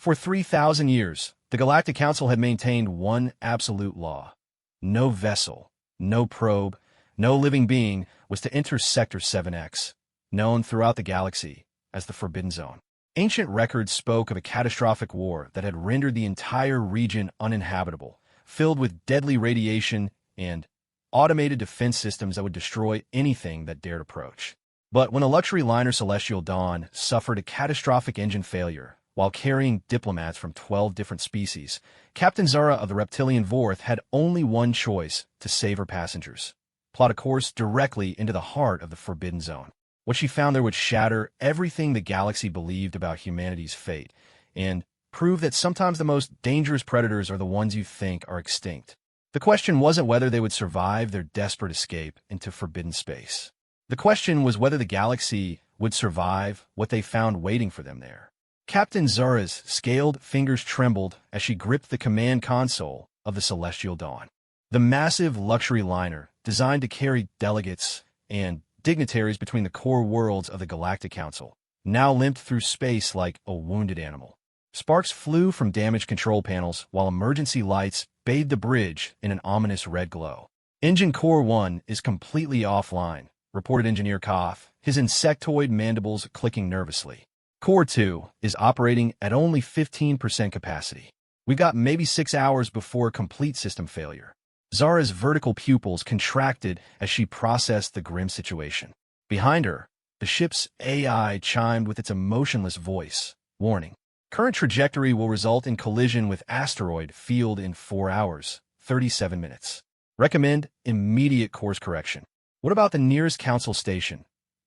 For 3,000 years, the Galactic Council had maintained one absolute law. No vessel, no probe, no living being was to enter Sector 7X, known throughout the galaxy as the Forbidden Zone. Ancient records spoke of a catastrophic war that had rendered the entire region uninhabitable, filled with deadly radiation and automated defense systems that would destroy anything that dared approach. But when a luxury liner Celestial Dawn suffered a catastrophic engine failure while carrying diplomats from 12 different species, Captain Zara of the Reptilian Vorth had only one choice to save her passengers: plot a course directly into the heart of the Forbidden Zone. What she found there would shatter everything the galaxy believed about humanity's fate and prove that sometimes the most dangerous predators are the ones you think are extinct. The question wasn't whether they would survive their desperate escape into forbidden space. The question was whether the galaxy would survive what they found waiting for them there. Captain Zara's scaled fingers trembled as she gripped the command console of the Celestial Dawn. The massive luxury liner, designed to carry delegates and dignitaries between the core worlds of the Galactic Council, now limped through space like a wounded animal. Sparks flew from damaged control panels while emergency lights bathed the bridge in an ominous red glow. Engine Core 1 is completely offline, reported Engineer Koth, his insectoid mandibles clicking nervously. Core 2 is operating at only 15% capacity. We've got maybe 6 hours before complete system failure. Zara's vertical pupils contracted as she processed the grim situation. Behind her, the ship's AI chimed with its emotionless voice, warning. Current trajectory will result in collision with asteroid field in 4 hours, 37 minutes. Recommend immediate course correction. What about the nearest council station?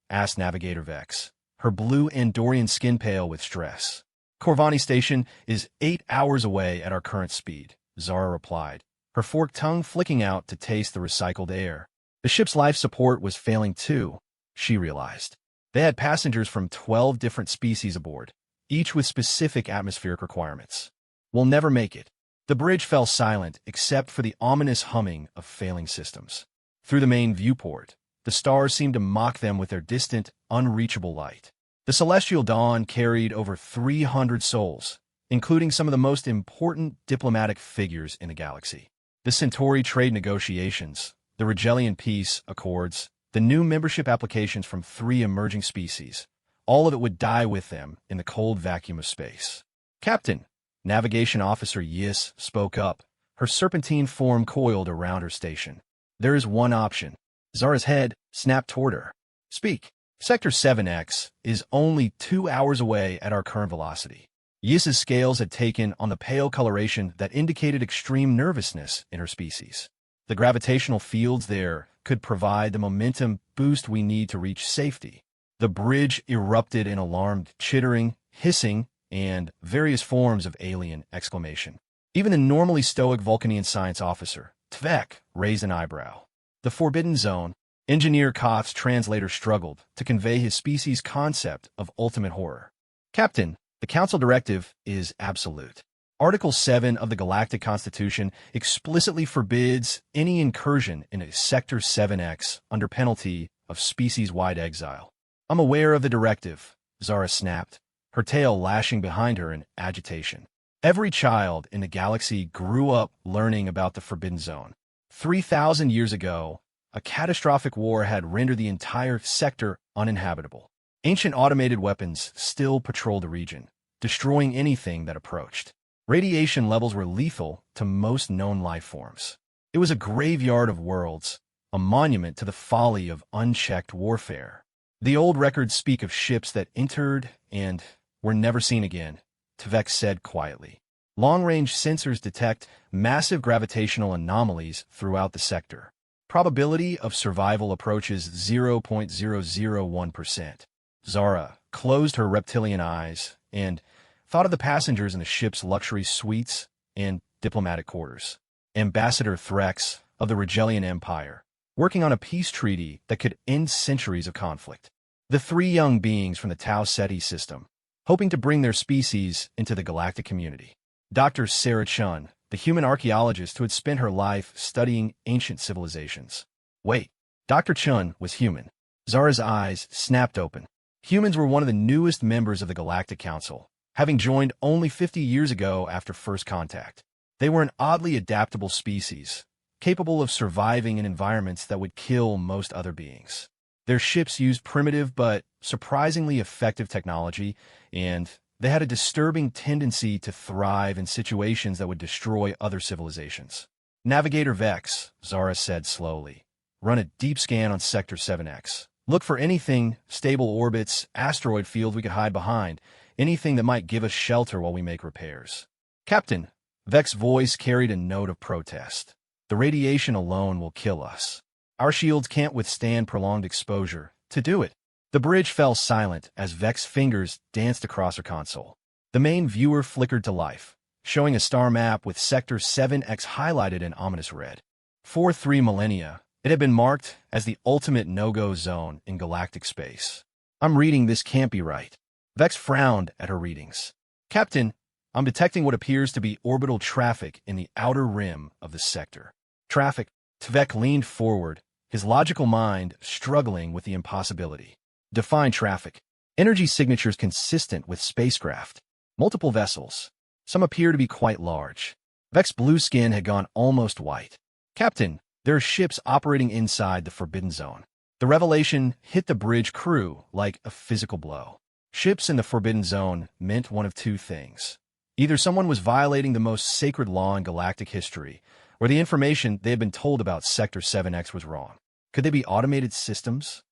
Asked Navigator Vex, her blue Andorian skin pale with stress. Corvani Station is 8 hours away at our current speed, Zara replied, her forked tongue flicking out to taste the recycled air. The ship's life support was failing too, she realized. They had passengers from 12 different species aboard, each with specific atmospheric requirements. We'll never make it. The bridge fell silent except for the ominous humming of failing systems. Through the main viewport, the stars seemed to mock them with their distant, unreachable light. The Celestial Dawn carried over 300 souls, including some of the most important diplomatic figures in the galaxy. The Centauri trade negotiations, the Rigelian peace accords, the new membership applications from 3 emerging species, all of it would die with them in the cold vacuum of space. Captain, Navigation Officer Yis spoke up, her serpentine form coiled around her station. There is one option. Zara's head snapped toward her. Speak. Sector 7X is only 2 hours away at our current velocity. Yis's scales had taken on the pale coloration that indicated extreme nervousness in her species. The gravitational fields there could provide the momentum boost we need to reach safety. The bridge erupted in alarmed chittering, hissing, and various forms of alien exclamation. Even the normally stoic Vulcanian science officer, Tvek, raised an eyebrow. The Forbidden Zone. Engineer Koth's translator struggled to convey his species' concept of ultimate horror. Captain, the Council directive is absolute. Article 7 of the Galactic Constitution explicitly forbids any incursion into Sector 7X under penalty of species-wide exile. I'm aware of the directive, Zara snapped, her tail lashing behind her in agitation. Every child in the galaxy grew up learning about the Forbidden Zone. 3,000 years ago, a catastrophic war had rendered the entire sector uninhabitable. Ancient automated weapons still patrolled the region, destroying anything that approached. Radiation levels were lethal to most known life forms. It was a graveyard of worlds, a monument to the folly of unchecked warfare. The old records speak of ships that entered and were never seen again, Tvek said quietly. Long-range sensors detect massive gravitational anomalies throughout the sector. Probability of survival approaches 0.001%. Zara closed her reptilian eyes and thought of the passengers in the ship's luxury suites and diplomatic quarters. Ambassador Threx of the Rigelian Empire, working on a peace treaty that could end centuries of conflict. The 3 young beings from the Tau Ceti system, hoping to bring their species into the galactic community. Dr. Sarah Chun, the human archaeologist who had spent her life studying ancient civilizations. Wait, Dr. Chun was human. Zara's eyes snapped open. Humans were one of the newest members of the Galactic Council, having joined only 50 years ago after first contact. They were an oddly adaptable species, capable of surviving in environments that would kill most other beings. Their ships used primitive but surprisingly effective technology, and they had a disturbing tendency to thrive in situations that would destroy other civilizations. Navigator Vex, Zara said slowly. Run a deep scan on Sector 7X. Look for anything, stable orbits, asteroid fields we could hide behind, anything that might give us shelter while we make repairs. Captain, Vex's voice carried a note of protest. The radiation alone will kill us. Our shields can't withstand prolonged exposure. To do it. The bridge fell silent as Vex's fingers danced across her console. The main viewer flickered to life, showing a star map with Sector 7X highlighted in ominous red. For 3 millennia, it had been marked as the ultimate no-go zone in galactic space. I'm reading this can't be right. Vex frowned at her readings. Captain, I'm detecting what appears to be orbital traffic in the outer rim of the sector. Traffic? Tvek leaned forward, his logical mind struggling with the impossibility. Define traffic. Energy signatures consistent with spacecraft. Multiple vessels. Some appear to be quite large. Vex's blue skin had gone almost white. Captain, there are ships operating inside the Forbidden Zone. The revelation hit the bridge crew like a physical blow. Ships in the Forbidden Zone meant one of two things. Either someone was violating the most sacred law in galactic history, or the information they had been told about Sector 7X was wrong. Could they be automated systems?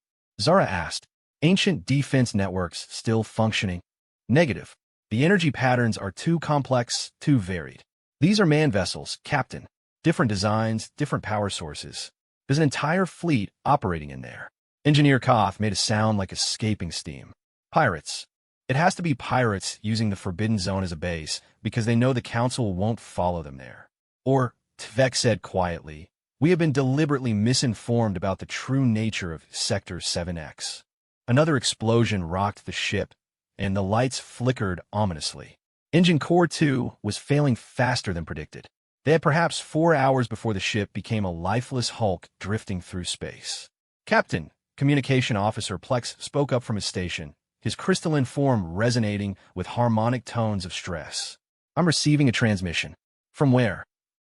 Zara asked. Ancient defense networks still functioning? Negative. The energy patterns are too complex, too varied. These are manned vessels, Captain. Different designs, different power sources. There's an entire fleet operating in there. Engineer Koth made a sound like escaping steam. Pirates. It has to be pirates using the Forbidden Zone as a base because they know the Council won't follow them there. Or, Tvek said quietly, we have been deliberately misinformed about the true nature of Sector 7X. Another explosion rocked the ship, and the lights flickered ominously. Engine Core 2 was failing faster than predicted. They had perhaps 4 hours before the ship became a lifeless hulk drifting through space. Captain, Communication Officer Plex spoke up from his station, his crystalline form resonating with harmonic tones of stress. I'm receiving a transmission. From where?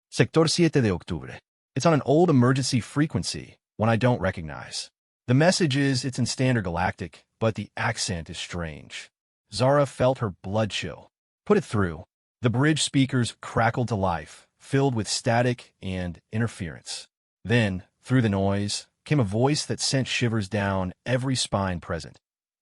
Sector 7 de Octubre. It's on an old emergency frequency, one I don't recognize. The message is it's in Standard Galactic, but the accent is strange. Zara felt her blood chill. Put it through. The bridge speakers crackled to life, filled with static and interference. Then, through the noise, came a voice that sent shivers down every spine present.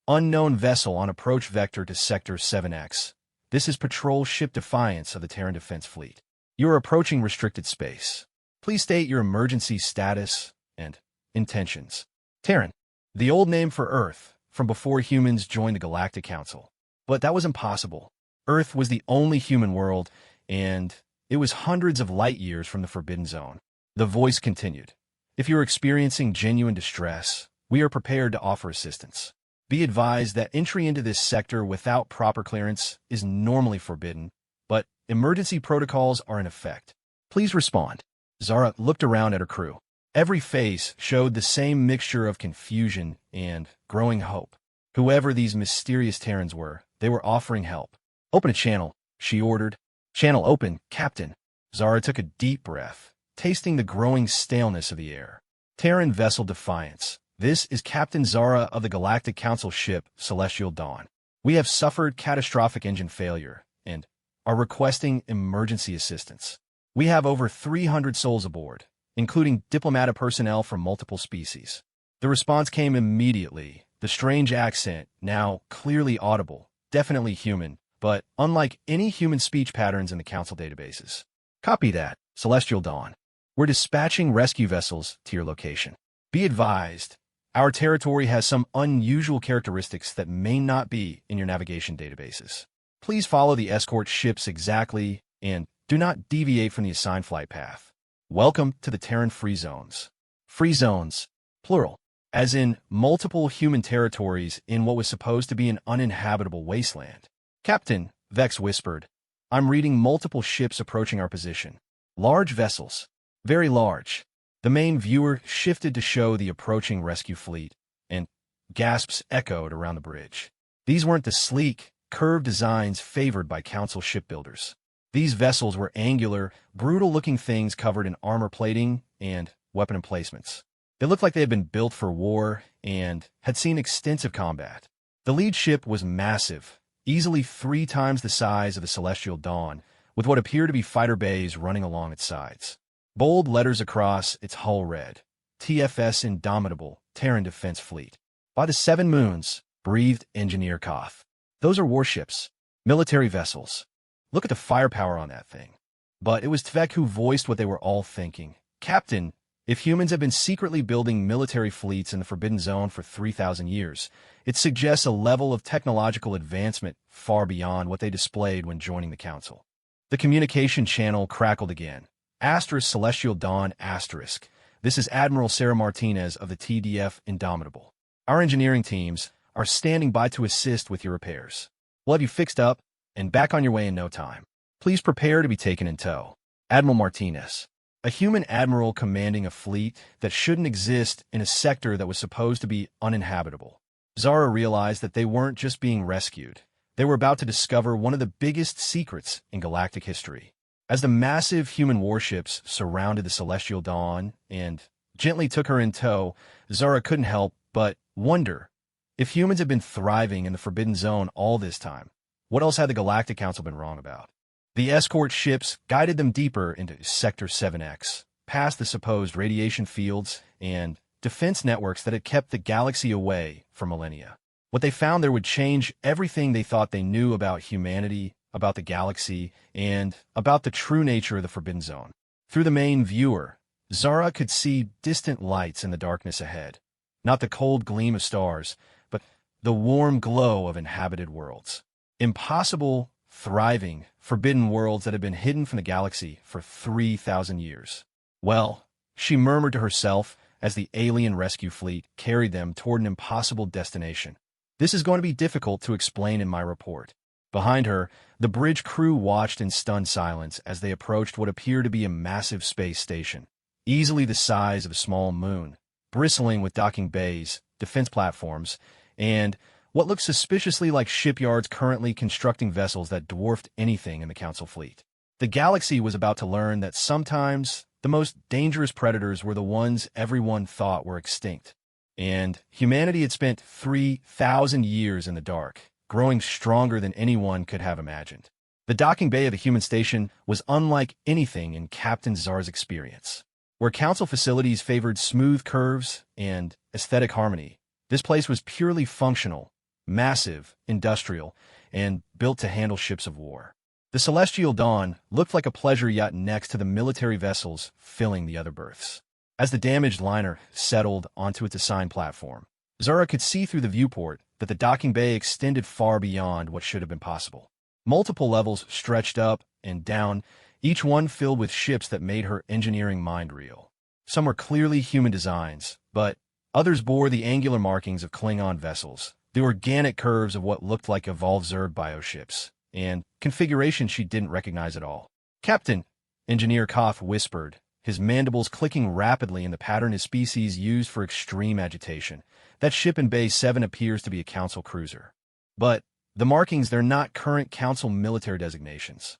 Unknown vessel on approach vector to Sector 7X. This is Patrol Ship Defiance of the Terran Defense Fleet. You are approaching restricted space. Please state your emergency status and intentions. Terran, the old name for Earth, from before humans joined the Galactic Council. But that was impossible. Earth was the only human world, and it was hundreds of light years from the Forbidden Zone. The voice continued. If you're experiencing genuine distress, we are prepared to offer assistance. Be advised that entry into this sector without proper clearance is normally forbidden, but emergency protocols are in effect. Please respond. Zara looked around at her crew. Every face showed the same mixture of confusion and growing hope. Whoever these mysterious Terrans were, they were offering help. Open a channel, she ordered. Channel open, Captain. Zara took a deep breath, tasting the growing staleness of the air. Terran Vessel Defiance. This is Captain Zara of the Galactic Council ship Celestial Dawn. We have suffered catastrophic engine failure and are requesting emergency assistance. We have over 300 souls aboard, including diplomatic personnel from multiple species. The response came immediately. The strange accent, now clearly audible, definitely human, but unlike any human speech patterns in the Council databases. Copy that, Celestial Dawn. We're dispatching rescue vessels to your location. Be advised, our territory has some unusual characteristics that may not be in your navigation databases. Please follow the escort ships exactly and do not deviate from the assigned flight path. Welcome to the Terran Free Zones. Free Zones, plural, as in multiple human territories in what was supposed to be an uninhabitable wasteland. Captain, Vex whispered, I'm reading multiple ships approaching our position. Large vessels. Very large. The main viewer shifted to show the approaching rescue fleet, and gasps echoed around the bridge. These weren't the sleek, curved designs favored by Council shipbuilders. These vessels were angular, brutal-looking things covered in armor plating and weapon emplacements. They looked like they had been built for war and had seen extensive combat. The lead ship was massive, easily 3 times the size of the Celestial Dawn, with what appeared to be fighter bays running along its sides. Bold letters across its hull read, TFS Indomitable, Terran Defense Fleet. By the 7 moons, breathed Engineer Koth. Those are warships, military vessels. Look at the firepower on that thing. But it was Tvek who voiced what they were all thinking. Captain, if humans have been secretly building military fleets in the Forbidden Zone for 3,000 years, it suggests a level of technological advancement far beyond what they displayed when joining the Council. The communication channel crackled again. Asterisk Celestial Dawn asterisk. This is Admiral Sarah Martinez of the TDF Indomitable. Our engineering teams are standing by to assist with your repairs. We'll have you fixed up and back on your way in no time. Please prepare to be taken in tow. Admiral Martinez. A human admiral commanding a fleet that shouldn't exist in a sector that was supposed to be uninhabitable. Zara realized that they weren't just being rescued. They were about to discover one of the biggest secrets in galactic history. As the massive human warships surrounded the Celestial Dawn and gently took her in tow, Zara couldn't help but wonder, if humans had been thriving in the Forbidden Zone all this time, what else had the Galactic Council been wrong about? The escort ships guided them deeper into Sector 7X, past the supposed radiation fields and defense networks that had kept the galaxy away for millennia. What they found there would change everything they thought they knew about humanity, about the galaxy, and about the true nature of the Forbidden Zone. Through the main viewer, Zara could see distant lights in the darkness ahead. Not the cold gleam of stars, but the warm glow of inhabited worlds. Impossible, thriving, forbidden worlds that had been hidden from the galaxy for 3,000 years. Well, she murmured to herself as the alien rescue fleet carried them toward an impossible destination. This is going to be difficult to explain in my report. Behind her, the bridge crew watched in stunned silence as they approached what appeared to be a massive space station, easily the size of a small moon, bristling with docking bays, defense platforms, and what looked suspiciously like shipyards currently constructing vessels that dwarfed anything in the Council fleet. The galaxy was about to learn that sometimes the most dangerous predators were the ones everyone thought were extinct. And humanity had spent 3,000 years in the dark, growing stronger than anyone could have imagined. The docking bay of the human station was unlike anything in Captain Zar's experience. Where Council facilities favored smooth curves and aesthetic harmony, this place was purely functional, massive, industrial, and built to handle ships of war. The Celestial Dawn looked like a pleasure yacht next to the military vessels filling the other berths. As the damaged liner settled onto its assigned platform, Zara could see through the viewport that the docking bay extended far beyond what should have been possible. Multiple levels stretched up and down, each one filled with ships that made her engineering mind reel. Some were clearly human designs, but others bore the angular markings of Klingon vessels, the organic curves of what looked like evolved Zerg bioships, and configurations she didn't recognize at all. "Captain," Engineer Koth whispered, his mandibles clicking rapidly in the pattern his species used for extreme agitation. "That ship in Bay 7 appears to be a Council cruiser. But the markings, they're not current Council military designations."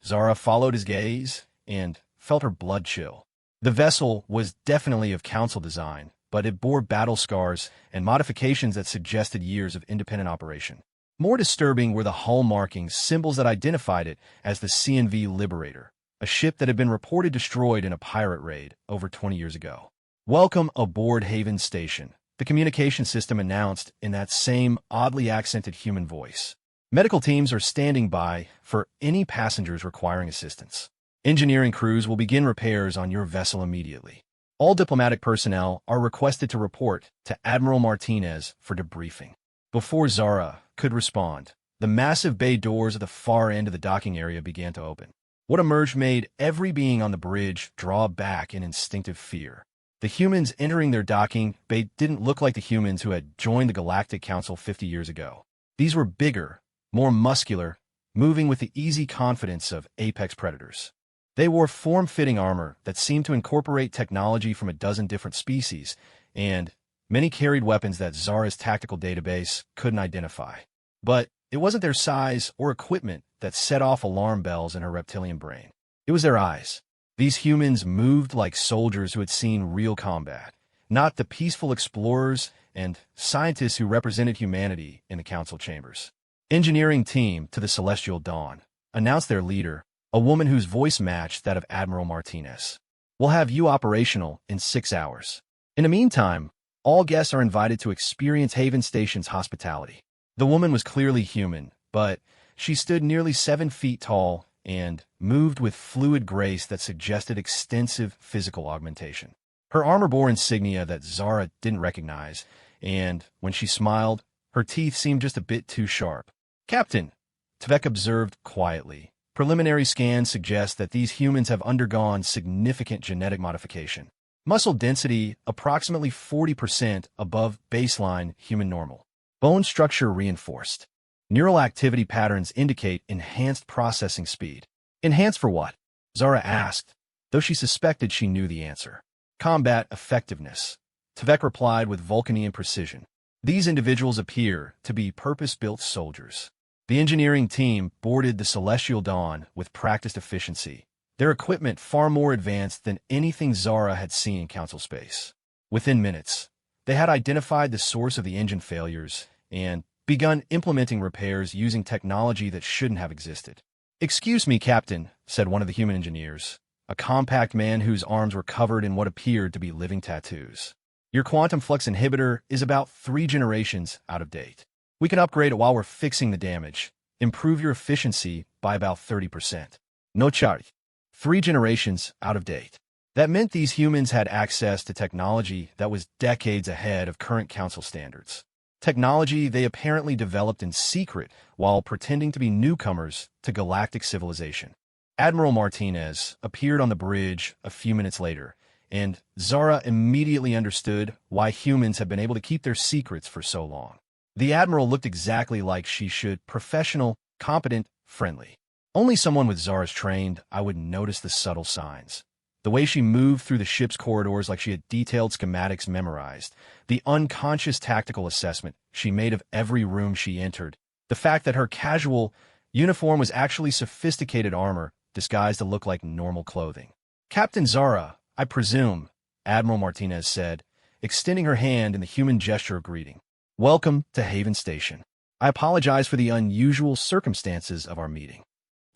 Zara followed his gaze and felt her blood chill. The vessel was definitely of Council design, but it bore battle scars and modifications that suggested years of independent operation. More disturbing were the hull markings, symbols that identified it as the CNV Liberator, a ship that had been reported destroyed in a pirate raid over 20 years ago. "Welcome aboard Haven Station," the communication system announced in that same oddly accented human voice. "Medical teams are standing by for any passengers requiring assistance. Engineering crews will begin repairs on your vessel immediately. All diplomatic personnel are requested to report to Admiral Martinez for debriefing." Before Zara could respond, the massive bay doors at the far end of the docking area began to open. What emerged made every being on the bridge draw back in instinctive fear. The humans entering their docking bay didn't look like the humans who had joined the Galactic Council 50 years ago. These were bigger, more muscular, moving with the easy confidence of apex predators. They wore form-fitting armor that seemed to incorporate technology from a dozen different species, and many carried weapons that Zara's tactical database couldn't identify. But It wasn't their size or equipment that set off alarm bells in her reptilian brain. It was their eyes. These humans moved like soldiers who had seen real combat, not the peaceful explorers and scientists who represented humanity in the council chambers. Engineering team to the Celestial Dawn, announced their leader, a woman whose voice matched that of Admiral Martinez. We'll have you operational in 6 hours. In the meantime, all guests are invited to experience Haven Station's hospitality. The woman was clearly human, but she stood nearly 7 feet tall and moved with fluid grace that suggested extensive physical augmentation. Her armor bore insignia that Zara didn't recognize, and when she smiled, her teeth seemed just a bit too sharp. Captain, Tvek observed quietly. Preliminary scans suggest that these humans have undergone significant genetic modification. Muscle density approximately 40% above baseline human normal. Bone structure reinforced. Neural activity patterns indicate enhanced processing speed. Enhanced for what? Zara asked, though she suspected she knew the answer. Combat effectiveness. Tvek replied with Vulcanian precision. These individuals appear to be purpose-built soldiers. The engineering team boarded the Celestial Dawn with practiced efficiency, their equipment far more advanced than anything Zara had seen in Council space. Within minutes, they had identified the source of the engine failures and begun implementing repairs using technology that shouldn't have existed. "Excuse me, Captain," said one of the human engineers, a compact man whose arms were covered in what appeared to be living tattoos. "Your quantum flux inhibitor is about 3 generations out of date. We can upgrade it while we're fixing the damage. Improve your efficiency by about 30%. No charge. 3 generations out of date." That meant these humans had access to technology that was decades ahead of current council standards. Technology they apparently developed in secret while pretending to be newcomers to galactic civilization. Admiral Martinez appeared on the bridge a few minutes later, and Zara immediately understood why humans had been able to keep their secrets for so long. The Admiral looked exactly like she should: professional, competent, friendly. Only someone with Zara's trained eye would notice the subtle signs. The way she moved through the ship's corridors like she had detailed schematics memorized, the unconscious tactical assessment she made of every room she entered, the fact that her casual uniform was actually sophisticated armor disguised to look like normal clothing. "Captain Zara, I presume," Admiral Martinez said, extending her hand in the human gesture of greeting. "Welcome to Haven Station. I apologize for the unusual circumstances of our meeting."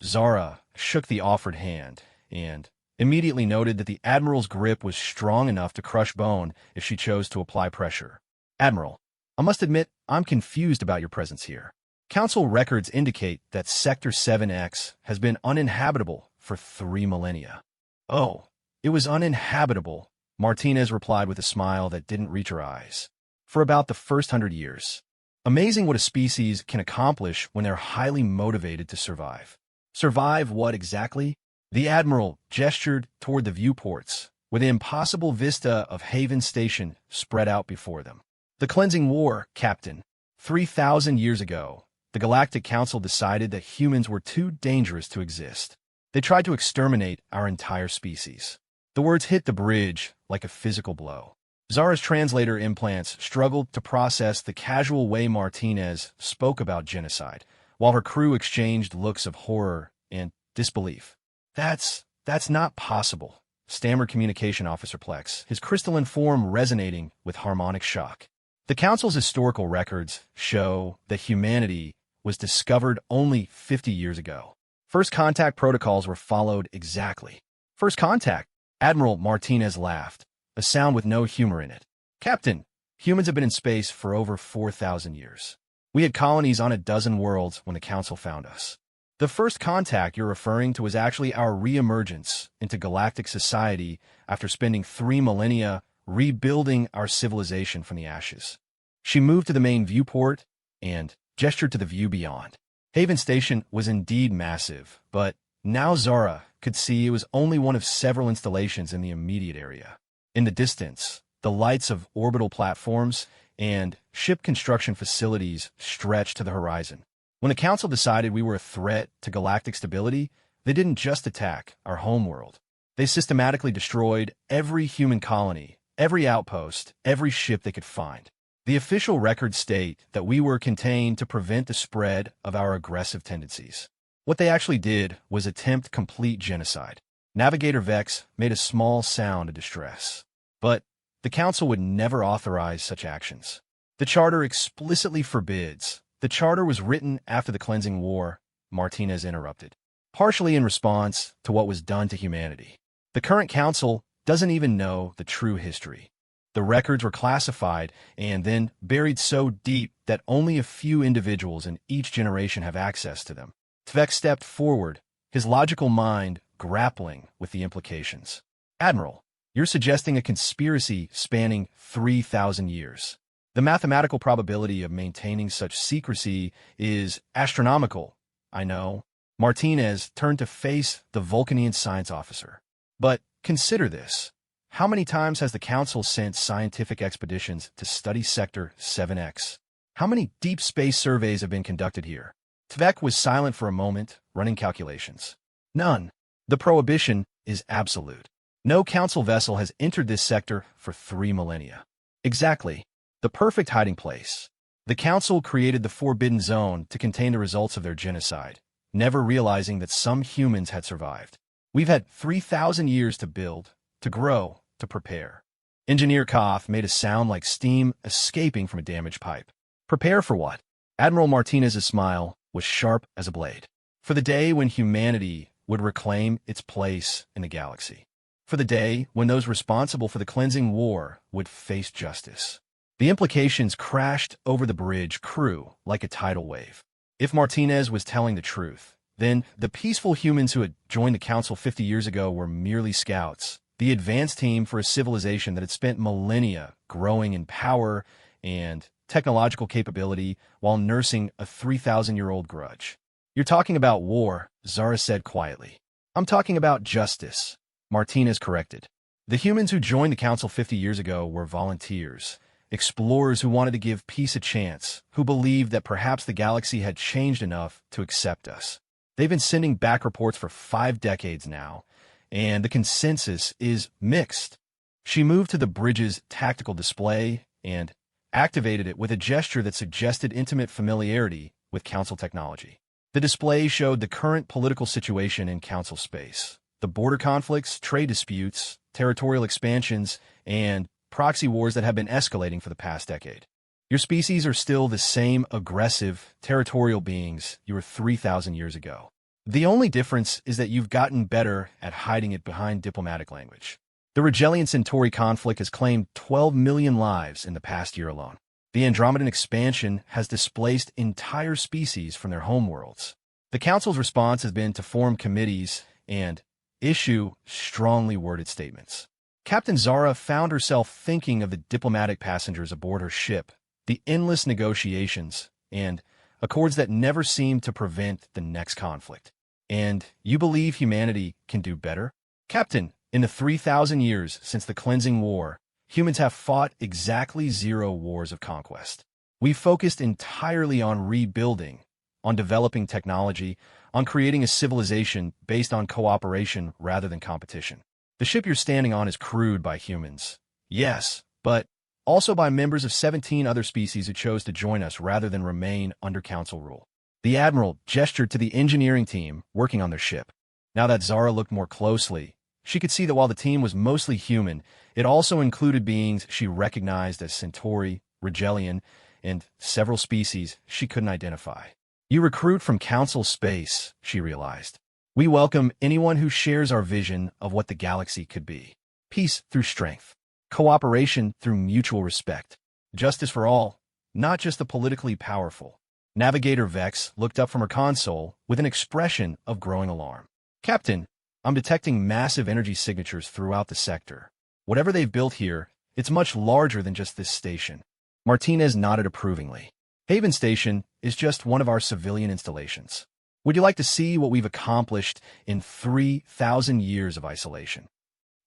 Zara shook the offered hand and immediately noted that the Admiral's grip was strong enough to crush bone if she chose to apply pressure. "Admiral, I must admit I'm confused about your presence here. Council records indicate that Sector 7X has been uninhabitable for 3 millennia. "Oh, it was uninhabitable," Martinez replied with a smile that didn't reach her eyes. "For about the first 100 years. Amazing what a species can accomplish when they're highly motivated to survive." "Survive what exactly?" The Admiral gestured toward the viewports, where the impossible vista of Haven Station spread out before them. "The Cleansing War, Captain. 3,000 years ago, the Galactic Council decided that humans were too dangerous to exist. They tried to exterminate our entire species." The words hit the bridge like a physical blow. Zara's translator implants struggled to process the casual way Martinez spoke about genocide, while her crew exchanged looks of horror and disbelief. That's not possible," stammered Communication Officer Plex, his crystalline form resonating with harmonic shock. "The Council's historical records show that humanity was discovered only 50 years ago. First contact protocols were followed exactly." "First contact?" Admiral Martinez laughed, a sound with no humor in it. "Captain, humans have been in space for over 4,000 years. We had colonies on a dozen worlds when the Council found us. The first contact you're referring to was actually our re-emergence into galactic society after spending 3 millennia rebuilding our civilization from the ashes." She moved to the main viewport and gestured to the view beyond. Haven Station was indeed massive, but now Zara could see it was only one of several installations in the immediate area. In the distance, the lights of orbital platforms and ship construction facilities stretched to the horizon. When the Council decided we were a threat to galactic stability, they didn't just attack our homeworld. They systematically destroyed every human colony, every outpost, every ship they could find. The official records state that we were contained to prevent the spread of our aggressive tendencies. What they actually did was attempt complete genocide. Navigator Vex made a small sound of distress. But the Council would never authorize such actions. The Charter explicitly forbids. The Charter was written after the Cleansing War, Martinez interrupted, partially in response to what was done to humanity. The current Council doesn't even know the true history. The records were classified and then buried so deep that only a few individuals in each generation have access to them. Tvek stepped forward, his logical mind grappling with the implications. Admiral, you're suggesting a conspiracy spanning 3,000 years. The mathematical probability of maintaining such secrecy is astronomical, I know. Martinez turned to face the Vulcanian science officer. But consider this. How many times has the Council sent scientific expeditions to study Sector 7X? How many deep space surveys have been conducted here? Tvek was silent for a moment, running calculations. None. The prohibition is absolute. No Council vessel has entered this sector for 3 millennia. Exactly. The perfect hiding place. The Council created the Forbidden Zone to contain the results of their genocide, never realizing that some humans had survived. We've had 3,000 years to build, to grow, to prepare. Engineer Koth made a sound like steam escaping from a damaged pipe. Prepare for what? Admiral Martinez's smile was sharp as a blade. For the day when humanity would reclaim its place in the galaxy. For the day when those responsible for the Cleansing War would face justice. The implications crashed over the bridge crew like a tidal wave. If Martinez was telling the truth, then the peaceful humans who had joined the Council 50 years ago were merely scouts, the advanced team for a civilization that had spent millennia growing in power and technological capability while nursing a 3,000-year-old grudge. You're talking about war, Zara said quietly. I'm talking about justice, Martinez corrected. The humans who joined the Council 50 years ago were volunteers, explorers who wanted to give peace a chance, who believed that perhaps the galaxy had changed enough to accept us. They've been sending back reports for 5 decades now, and the consensus is mixed. She moved to the bridge's tactical display and activated it with a gesture that suggested intimate familiarity with Council technology. The display showed the current political situation in Council space, the border conflicts, trade disputes, territorial expansions, and proxy wars that have been escalating for the past decade. Your species are still the same aggressive, territorial beings you were 3,000 years ago. The only difference is that you've gotten better at hiding it behind diplomatic language. The Rigelian-Centauri conflict has claimed 12 million lives in the past year alone. The Andromedan expansion has displaced entire species from their homeworlds. The Council's response has been to form committees and issue strongly worded statements. Captain Zara found herself thinking of the diplomatic passengers aboard her ship, the endless negotiations, and accords that never seemed to prevent the next conflict. And you believe humanity can do better? Captain, in the 3,000 years since the Cleansing War, humans have fought exactly 0 wars of conquest. We've focused entirely on rebuilding, on developing technology, on creating a civilization based on cooperation rather than competition. The ship you're standing on is crewed by humans. Yes, but also by members of 17 other species who chose to join us rather than remain under Council rule. The Admiral gestured to the engineering team working on their ship. Now that Zara looked more closely, she could see that while the team was mostly human, it also included beings she recognized as Centauri, Rigelian, and several species she couldn't identify. You recruit from Council space, she realized. We welcome anyone who shares our vision of what the galaxy could be. Peace through strength. Cooperation through mutual respect. Justice for all, not just the politically powerful. Navigator Vex looked up from her console with an expression of growing alarm. Captain, I'm detecting massive energy signatures throughout the sector. Whatever they've built here, it's much larger than just this station. Martinez nodded approvingly. Haven Station is just one of our civilian installations. Would you like to see what we've accomplished in 3,000 years of isolation?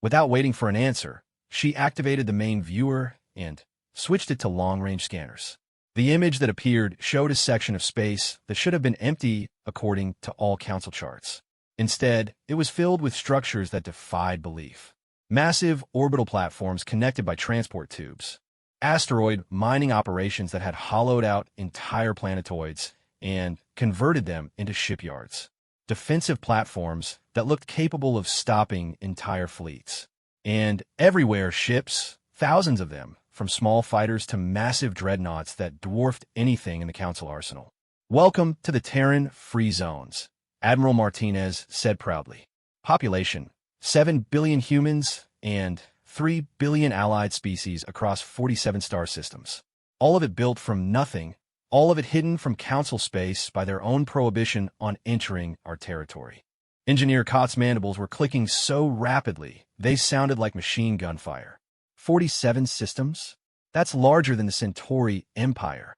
Without waiting for an answer, she activated the main viewer and switched it to long-range scanners. The image that appeared showed a section of space that should have been empty according to all Council charts. Instead, it was filled with structures that defied belief. Massive orbital platforms connected by transport tubes. asteroid mining operations that had hollowed out entire planetoids and converted them into shipyards. Defensive platforms that looked capable of stopping entire fleets. And everywhere ships, thousands of them, from small fighters to massive dreadnoughts that dwarfed anything in the Council arsenal. "Welcome to the Terran Free Zones," Admiral Martinez said proudly. Population: 7 billion humans and 3 billion allied species across 47 star systems. All of it built from nothing, all of it hidden from Council space by their own prohibition on entering our territory. Engineer Kott's mandibles were clicking so rapidly, they sounded like machine gun fire. 47 systems? That's larger than the Centauri Empire.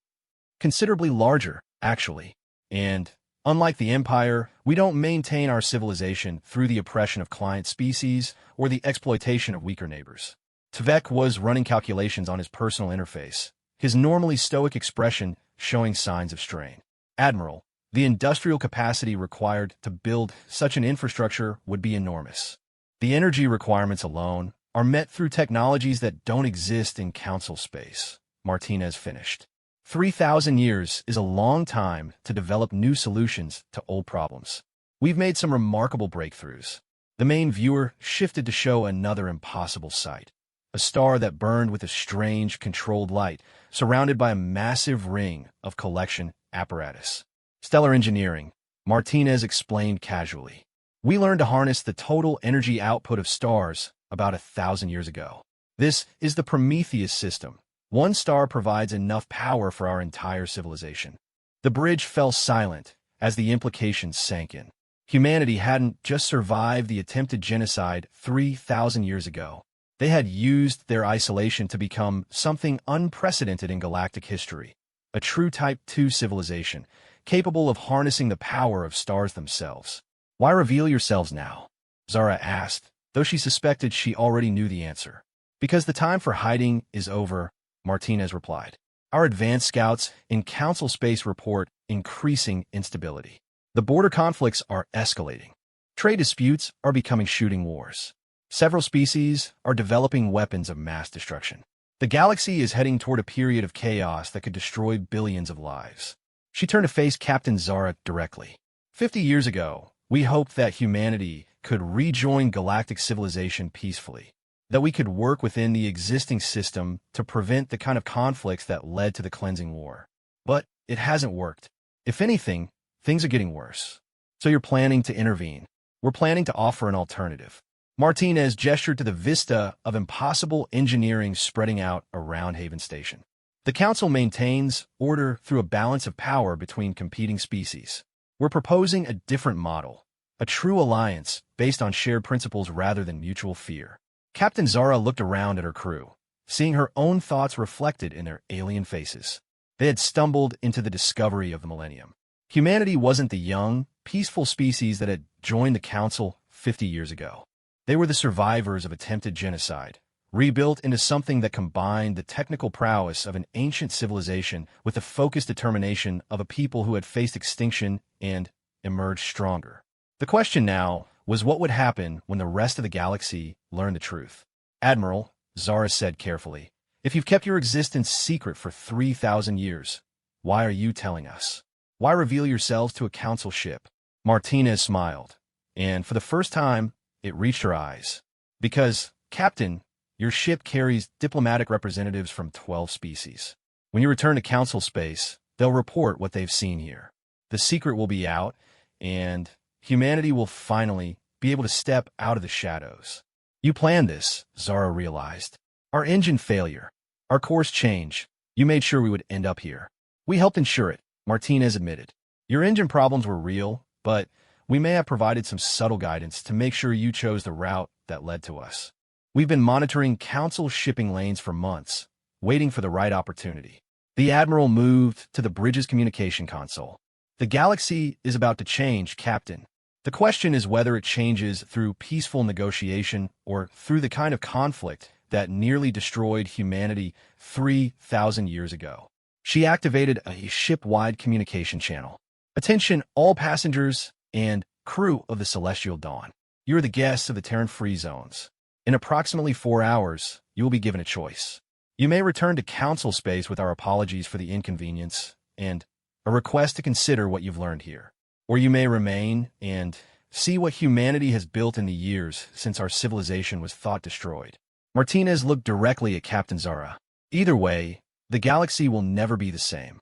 Considerably larger, actually. And, unlike the Empire, we don't maintain our civilization through the oppression of client species or the exploitation of weaker neighbors. Tvek was running calculations on his personal interface, his normally stoic expression showing signs of strain. "Admiral, the industrial capacity required to build such an infrastructure would be enormous. The energy requirements alone are met through technologies that don't exist in Council space," Martinez finished. 3,000 years is a long time to develop new solutions to old problems. We've made some remarkable breakthroughs. The main viewer shifted to show another impossible sight. A star that burned with a strange, controlled light, surrounded by a massive ring of collection apparatus. "Stellar engineering," Martinez explained casually. "We learned to harness the total energy output of stars about 1,000 years ago. This is the Prometheus system. One star provides enough power for our entire civilization." The bridge fell silent as the implications sank in. Humanity hadn't just survived the attempted genocide 3,000 years ago. They had used their isolation to become something unprecedented in galactic history. A true Type 2 civilization, capable of harnessing the power of stars themselves. "Why reveal yourselves now?" Zara asked, though she suspected she already knew the answer. "Because the time for hiding is over," Martinez replied. "Our advanced scouts in Council space report increasing instability. The border conflicts are escalating. Trade disputes are becoming shooting wars. Several species are developing weapons of mass destruction. The galaxy is heading toward a period of chaos that could destroy billions of lives." She turned to face Captain Zara directly. 50 years ago, we hoped that humanity could rejoin galactic civilization peacefully, that we could work within the existing system to prevent the kind of conflicts that led to the cleansing war. But it hasn't worked. If anything, things are getting worse. So you're planning to intervene. We're planning to offer an alternative." Martinez gestured to the vista of impossible engineering spreading out around Haven Station. "The Council maintains order through a balance of power between competing species. We're proposing a different model, a true alliance based on shared principles rather than mutual fear." Captain Zara looked around at her crew, seeing her own thoughts reflected in their alien faces. They had stumbled into the discovery of the millennium. Humanity wasn't the young, peaceful species that had joined the Council 50 years ago. They were the survivors of attempted genocide, rebuilt into something that combined the technical prowess of an ancient civilization with the focused determination of a people who had faced extinction and emerged stronger. The question now was what would happen when the rest of the galaxy learned the truth. "Admiral," Zara said carefully, "if you've kept your existence secret for 3,000 years, why are you telling us? Why reveal yourselves to a Council ship?" Martinez smiled, and for the first time, it reached her eyes. "Because, Captain, your ship carries diplomatic representatives from 12 species. When you return to Council space, they'll report what they've seen here. The secret will be out, and humanity will finally be able to step out of the shadows." "You planned this," Zara realized. "Our engine failure, our course change, you made sure we would end up here." "We helped ensure it," Martinez admitted. "Your engine problems were real, but we may have provided some subtle guidance to make sure you chose the route that led to us. We've been monitoring Council shipping lanes for months, waiting for the right opportunity." The Admiral moved to the bridge's communication console. "The galaxy is about to change, Captain. The question is whether it changes through peaceful negotiation or through the kind of conflict that nearly destroyed humanity 3,000 years ago." She activated a ship-wide communication channel. "Attention all passengers and crew of the Celestial Dawn. You're the guests of the Terran Free Zones. In approximately 4 hours, you will be given a choice. You may return to Council space with our apologies for the inconvenience and a request to consider what you've learned here. Or you may remain and see what humanity has built in the years since our civilization was thought destroyed. Martinez looked directly at Captain Zara. Either way, the galaxy will never be the same.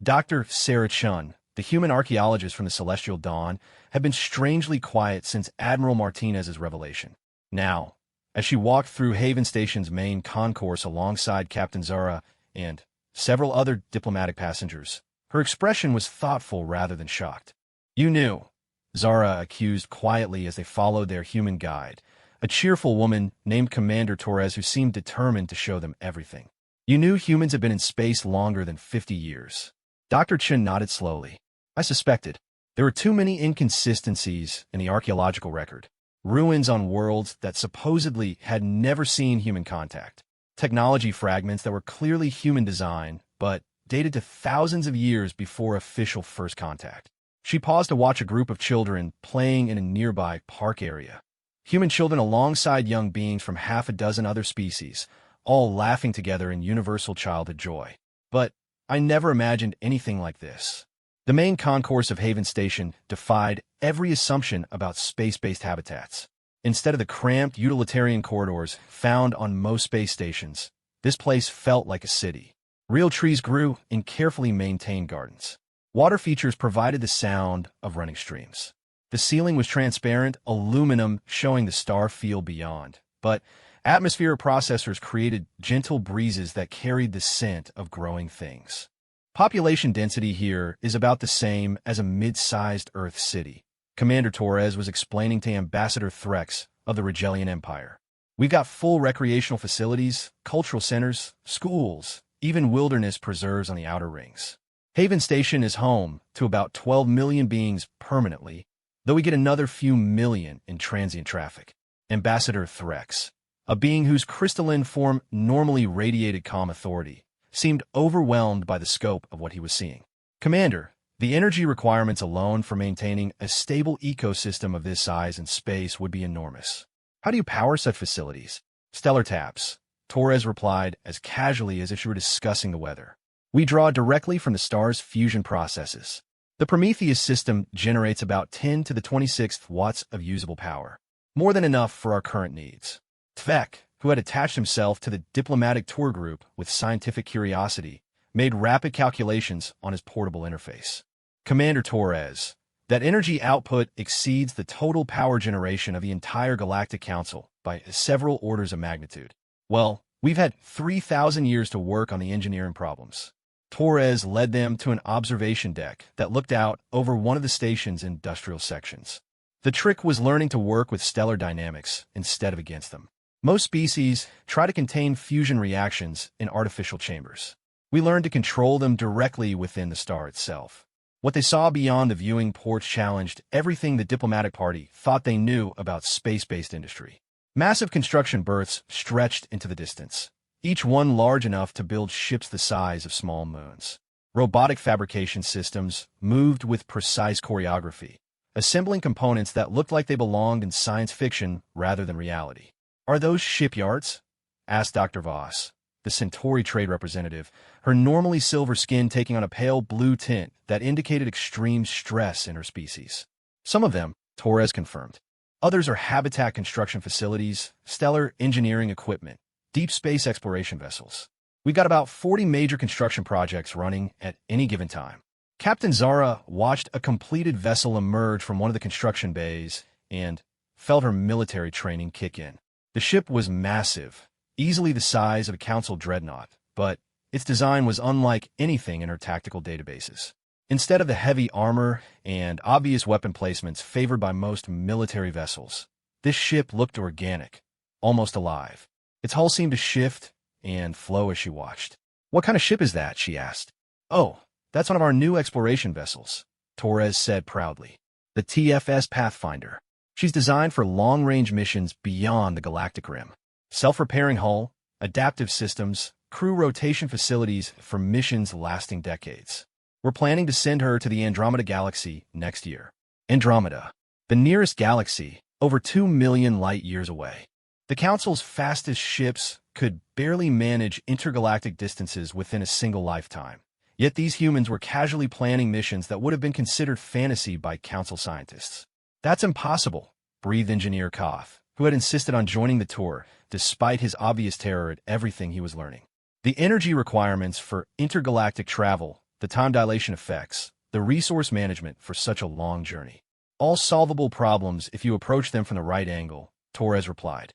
Dr. Sarah Chun, the human archaeologist from the Celestial Dawn, had been strangely quiet since Admiral Martinez's revelation. Now, as she walked through Haven Station's main concourse alongside Captain Zara and several other diplomatic passengers, her expression was thoughtful rather than shocked. "You knew," Zara accused quietly as they followed their human guide, a cheerful woman named Commander Torres who seemed determined to show them everything. "You knew humans had been in space longer than 50 years. Dr. Chun nodded slowly. "I suspected. There were too many inconsistencies in the archaeological record. Ruins on worlds that supposedly had never seen human contact. Technology fragments that were clearly human design, but dated to thousands of years before official first contact." She paused to watch a group of children playing in a nearby park area. Human children alongside young beings from half a dozen other species, all laughing together in universal childhood joy. "But I never imagined anything like this." The main concourse of Haven Station defied every assumption about space-based habitats. Instead of the cramped utilitarian corridors found on most space stations, this place felt like a city. Real trees grew in carefully maintained gardens. Water features provided the sound of running streams. The ceiling was transparent, aluminum showing the star field beyond, but atmospheric processors created gentle breezes that carried the scent of growing things. Population density here is about the same as a mid-sized Earth city, Commander Torres was explaining to Ambassador Threx of the Regelian Empire. "We've got full recreational facilities, cultural centers, schools, even wilderness preserves on the outer rings. Haven Station is home to about 12 million beings permanently, though we get another few million in transient traffic." Ambassador Threx, a being whose crystalline form normally radiated calm authority, seemed overwhelmed by the scope of what he was seeing. "Commander, the energy requirements alone for maintaining a stable ecosystem of this size in space would be enormous. How do you power such facilities?" "Stellar taps," Torres replied as casually as if she were discussing the weather. "We draw directly from the star's fusion processes. The Prometheus system generates about 10 to the 26th watts of usable power, more than enough for our current needs." Tvek, who had attached himself to the diplomatic tour group with scientific curiosity, made rapid calculations on his portable interface. "Commander Torres, that energy output exceeds the total power generation of the entire Galactic Council by several orders of magnitude. Well, we've had 3,000 years to work on the engineering problems." Torres led them to an observation deck that looked out over one of the station's industrial sections. The trick was learning to work with stellar dynamics instead of against them. Most species try to contain fusion reactions in artificial chambers. We learned to control them directly within the star itself. What they saw beyond the viewing ports challenged everything the diplomatic party thought they knew about space-based industry. Massive construction berths stretched into the distance, each one large enough to build ships the size of small moons. Robotic fabrication systems moved with precise choreography, assembling components that looked like they belonged in science fiction rather than reality. "Are those shipyards?" asked Dr. Voss, the Centauri trade representative, her normally silver skin taking on a pale blue tint that indicated extreme stress in her species. "Some of them," Torres confirmed. "Others are habitat construction facilities, stellar engineering equipment, deep space exploration vessels. We've got about 40 major construction projects running at any given time." Captain Zara watched a completed vessel emerge from one of the construction bays and felt her military training kick in. The ship was massive, easily the size of a Council dreadnought, but its design was unlike anything in her tactical databases. Instead of the heavy armor and obvious weapon placements favored by most military vessels, this ship looked organic, almost alive. Its hull seemed to shift and flow as she watched. "What kind of ship is that?" she asked. "Oh, that's one of our new exploration vessels," Torres said proudly. "The TFS Pathfinder. She's designed for long-range missions beyond the galactic rim. Self-repairing hull, adaptive systems, crew rotation facilities for missions lasting decades. We're planning to send her to the Andromeda Galaxy next year." Andromeda, the nearest galaxy, over 2 million light-years away. The Council's fastest ships could barely manage intergalactic distances within a single lifetime. Yet these humans were casually planning missions that would have been considered fantasy by council scientists. That's impossible, breathed Engineer Koth, who had insisted on joining the tour despite his obvious terror at everything he was learning. The energy requirements for intergalactic travel, the time dilation effects, the resource management for such a long journey. All solvable problems if you approach them from the right angle, Torres replied.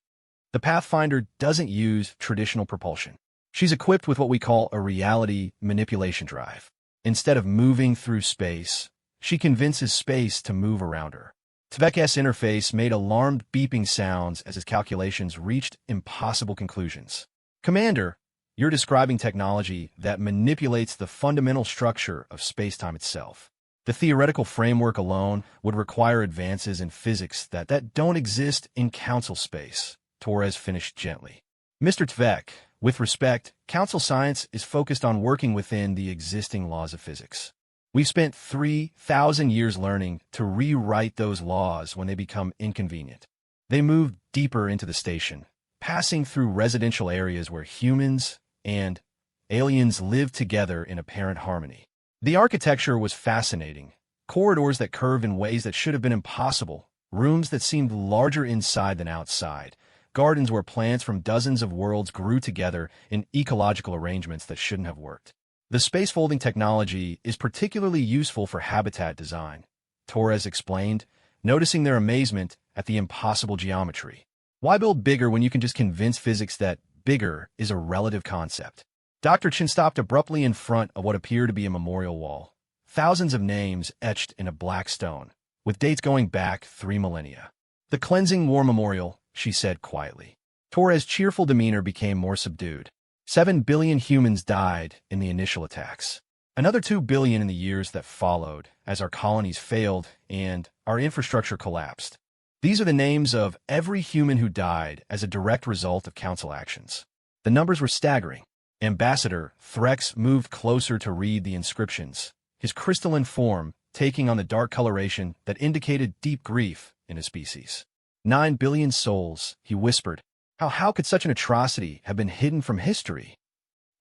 The Pathfinder doesn't use traditional propulsion. She's equipped with what we call a reality manipulation drive. Instead of moving through space, she convinces space to move around her. Tvek's interface made alarmed beeping sounds as his calculations reached impossible conclusions. Commander, you're describing technology that manipulates the fundamental structure of space-time itself. The theoretical framework alone would require advances in physics that don't exist in council space, Torres finished gently. Mr. Tvek, with respect, council science is focused on working within the existing laws of physics. We've spent 3,000 years learning to rewrite those laws when they become inconvenient. They move deeper into the station, passing through residential areas where humans and aliens live together in apparent harmony. The architecture was fascinating. Corridors that curve in ways that should have been impossible, rooms that seemed larger inside than outside, gardens where plants from dozens of worlds grew together in ecological arrangements that shouldn't have worked. The space-folding technology is particularly useful for habitat design, Torres explained, noticing their amazement at the impossible geometry. Why build bigger when you can just convince physics that bigger is a relative concept? Dr. Chin stopped abruptly in front of what appeared to be a memorial wall. Thousands of names etched in a black stone, with dates going back 3 millennia. The Cleansing War Memorial, she said quietly. Torres' cheerful demeanor became more subdued. 7 billion humans died in the initial attacks. Another 2 billion in the years that followed, as our colonies failed and our infrastructure collapsed. These are the names of every human who died as a direct result of council actions. The numbers were staggering. Ambassador Threx moved closer to read the inscriptions, his crystalline form taking on the dark coloration that indicated deep grief in his species. 9 billion souls, he whispered. How could such an atrocity have been hidden from history?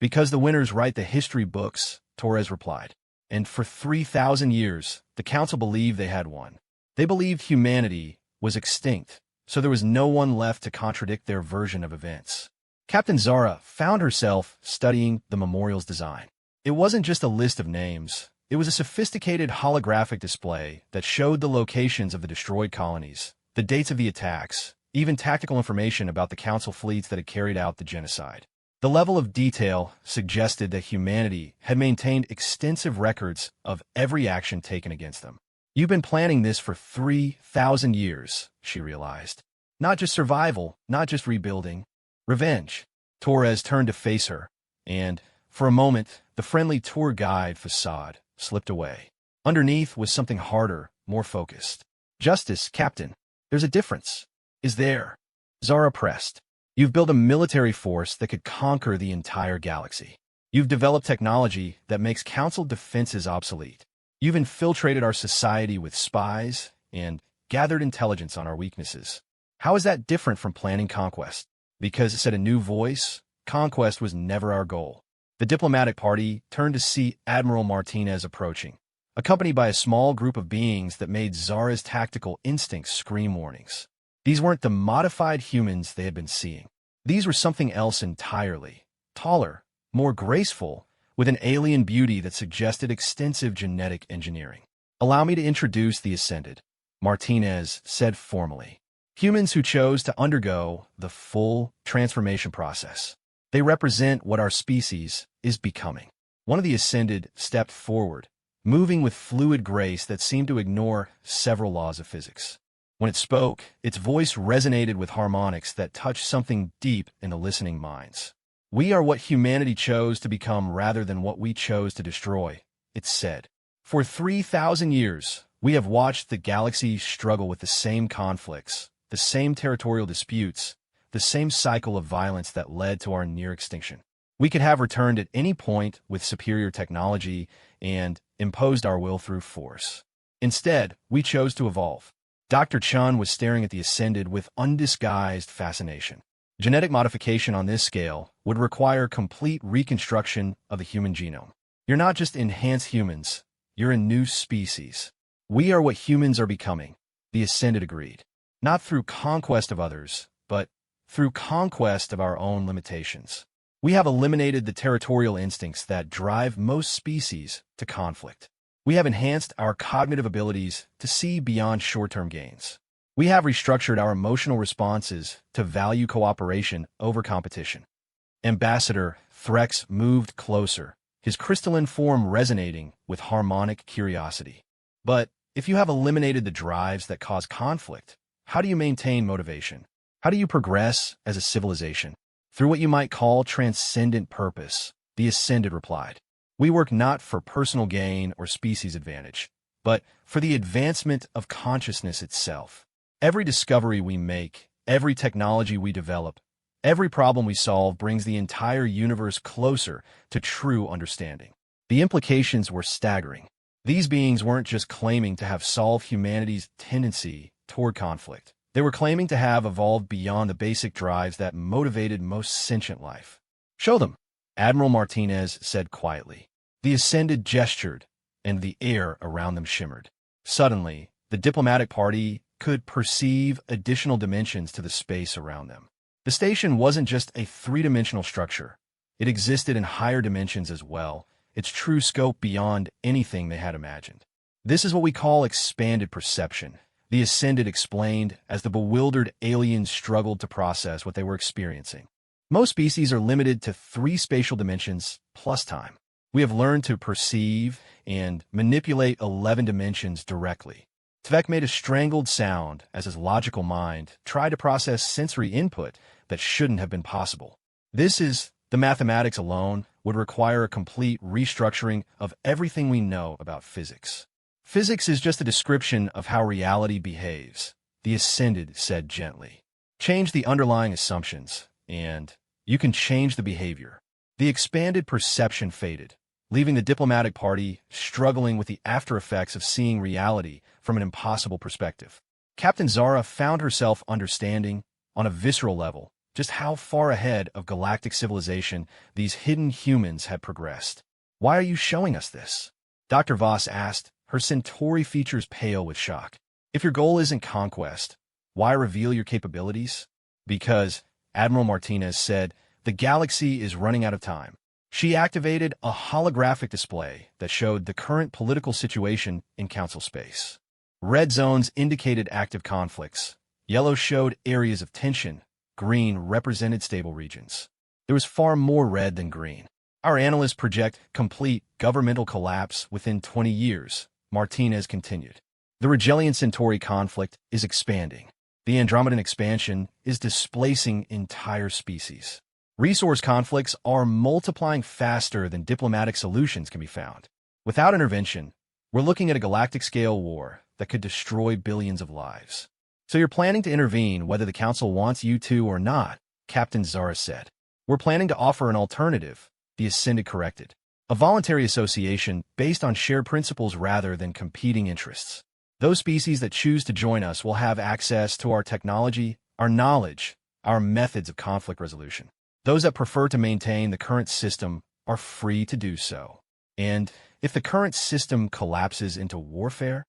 Because the winners write the history books, Torres replied. And for 3,000 years, the council believed they had won. They believed humanity was extinct, so there was no one left to contradict their version of events. Captain Zara found herself studying the memorial's design. It wasn't just a list of names. It was a sophisticated holographic display that showed the locations of the destroyed colonies, the dates of the attacks, even tactical information about the council fleets that had carried out the genocide. The level of detail suggested that humanity had maintained extensive records of every action taken against them. You've been planning this for 3,000 years, she realized. Not just survival, not just rebuilding. Revenge. Torres turned to face her, and, for a moment, the friendly tour guide facade slipped away. Underneath was something harder, more focused. Justice, Captain. There's a difference. Is there? Zara pressed. You've built a military force that could conquer the entire galaxy. You've developed technology that makes council defenses obsolete. You've infiltrated our society with spies and gathered intelligence on our weaknesses. How is that different from planning conquest? Because it said a new voice, conquest was never our goal. The diplomatic party turned to see Admiral Martinez approaching, accompanied by a small group of beings that made Zara's tactical instincts scream warnings. These weren't the modified humans they had been seeing. These were something else entirely. Taller, more graceful, with an alien beauty that suggested extensive genetic engineering. Allow me to introduce the Ascended, Martinez said formally. Humans who chose to undergo the full transformation process. They represent what our species is becoming. One of the Ascended stepped forward, moving with fluid grace that seemed to ignore several laws of physics. When it spoke, its voice resonated with harmonics that touched something deep in the listening minds. We are what humanity chose to become rather than what we chose to destroy, it said. For 3,000 years, we have watched the galaxy struggle with the same conflicts, the same territorial disputes, the same cycle of violence that led to our near extinction. We could have returned at any point with superior technology and imposed our will through force. Instead, we chose to evolve. Dr. Chun was staring at the Ascended with undisguised fascination. Genetic modification on this scale would require complete reconstruction of the human genome. You're not just enhanced humans, you're a new species. We are what humans are becoming, the Ascended agreed. Not through conquest of others, but through conquest of our own limitations. We have eliminated the territorial instincts that drive most species to conflict. We have enhanced our cognitive abilities to see beyond short-term gains. We have restructured our emotional responses to value cooperation over competition. Ambassador Threx moved closer, his crystalline form resonating with harmonic curiosity. But if you have eliminated the drives that cause conflict, how do you maintain motivation? How do you progress as a civilization? Through what you might call transcendent purpose, the Ascended replied. We work not for personal gain or species advantage, but for the advancement of consciousness itself. Every discovery we make, every technology we develop, every problem we solve brings the entire universe closer to true understanding. The implications were staggering. These beings weren't just claiming to have solved humanity's tendency toward conflict. They were claiming to have evolved beyond the basic drives that motivated most sentient life. Show them, Admiral Martinez said quietly. The Ascended gestured, and the air around them shimmered. Suddenly, the diplomatic party could perceive additional dimensions to the space around them. The station wasn't just a three-dimensional structure. It existed in higher dimensions as well, its true scope beyond anything they had imagined. This is what we call expanded perception, the Ascended explained as the bewildered aliens struggled to process what they were experiencing. Most species are limited to 3 spatial dimensions plus time. We have learned to perceive and manipulate 11 dimensions directly. Tvek made a strangled sound as his logical mind tried to process sensory input that shouldn't have been possible. The mathematics alone would require a complete restructuring of everything we know about physics. Physics is just a description of how reality behaves, the Ascended said gently. Change the underlying assumptions, and you can change the behavior. The expanded perception faded, leaving the diplomatic party struggling with the after-effects of seeing reality from an impossible perspective. Captain Zara found herself understanding, on a visceral level, just how far ahead of galactic civilization these hidden humans had progressed. Why are you showing us this? Dr. Voss asked, her Centauri features pale with shock. If your goal isn't conquest, why reveal your capabilities? Because, Admiral Martinez said, the galaxy is running out of time. She activated a holographic display that showed the current political situation in Council space. Red zones indicated active conflicts. Yellow showed areas of tension. Green represented stable regions. There was far more red than green. Our analysts project complete governmental collapse within 20 years, Martinez continued. The Rigelian Centauri conflict is expanding. The Andromedan expansion is displacing entire species. Resource conflicts are multiplying faster than diplomatic solutions can be found. Without intervention, we're looking at a galactic-scale war that could destroy billions of lives. So you're planning to intervene whether the Council wants you to or not, Captain Zara said. We're planning to offer an alternative, the Ascended corrected. A voluntary association based on shared principles rather than competing interests. Those species that choose to join us will have access to our technology, our knowledge, our methods of conflict resolution. Those that prefer to maintain the current system are free to do so. And if the current system collapses into warfare,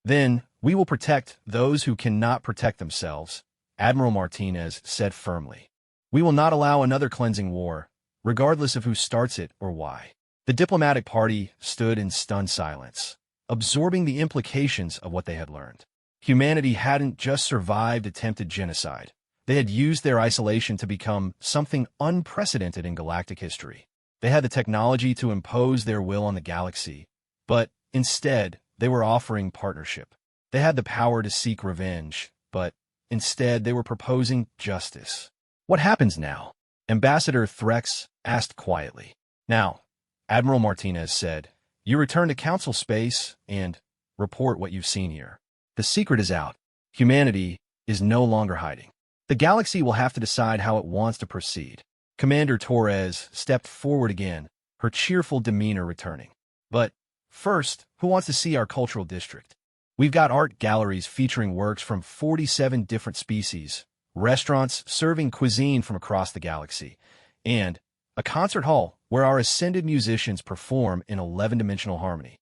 then we will protect those who cannot protect themselves, Admiral Martinez said firmly. We will not allow another cleansing war, regardless of who starts it or why. The diplomatic party stood in stunned silence, absorbing the implications of what they had learned. Humanity hadn't just survived attempted genocide. They had used their isolation to become something unprecedented in galactic history. They had the technology to impose their will on the galaxy, but instead, they were offering partnership. They had the power to seek revenge, but instead they were proposing justice. What happens now? Ambassador Threx asked quietly. Now, Admiral Martinez said, you return to Council space and report what you've seen here. The secret is out. Humanity is no longer hiding. The galaxy will have to decide how it wants to proceed. Commander Torres stepped forward again, her cheerful demeanor returning. But first, who wants to see our cultural district? We've got art galleries featuring works from 47 different species, restaurants serving cuisine from across the galaxy, and a concert hall where our ascended musicians perform in 11-dimensional harmony.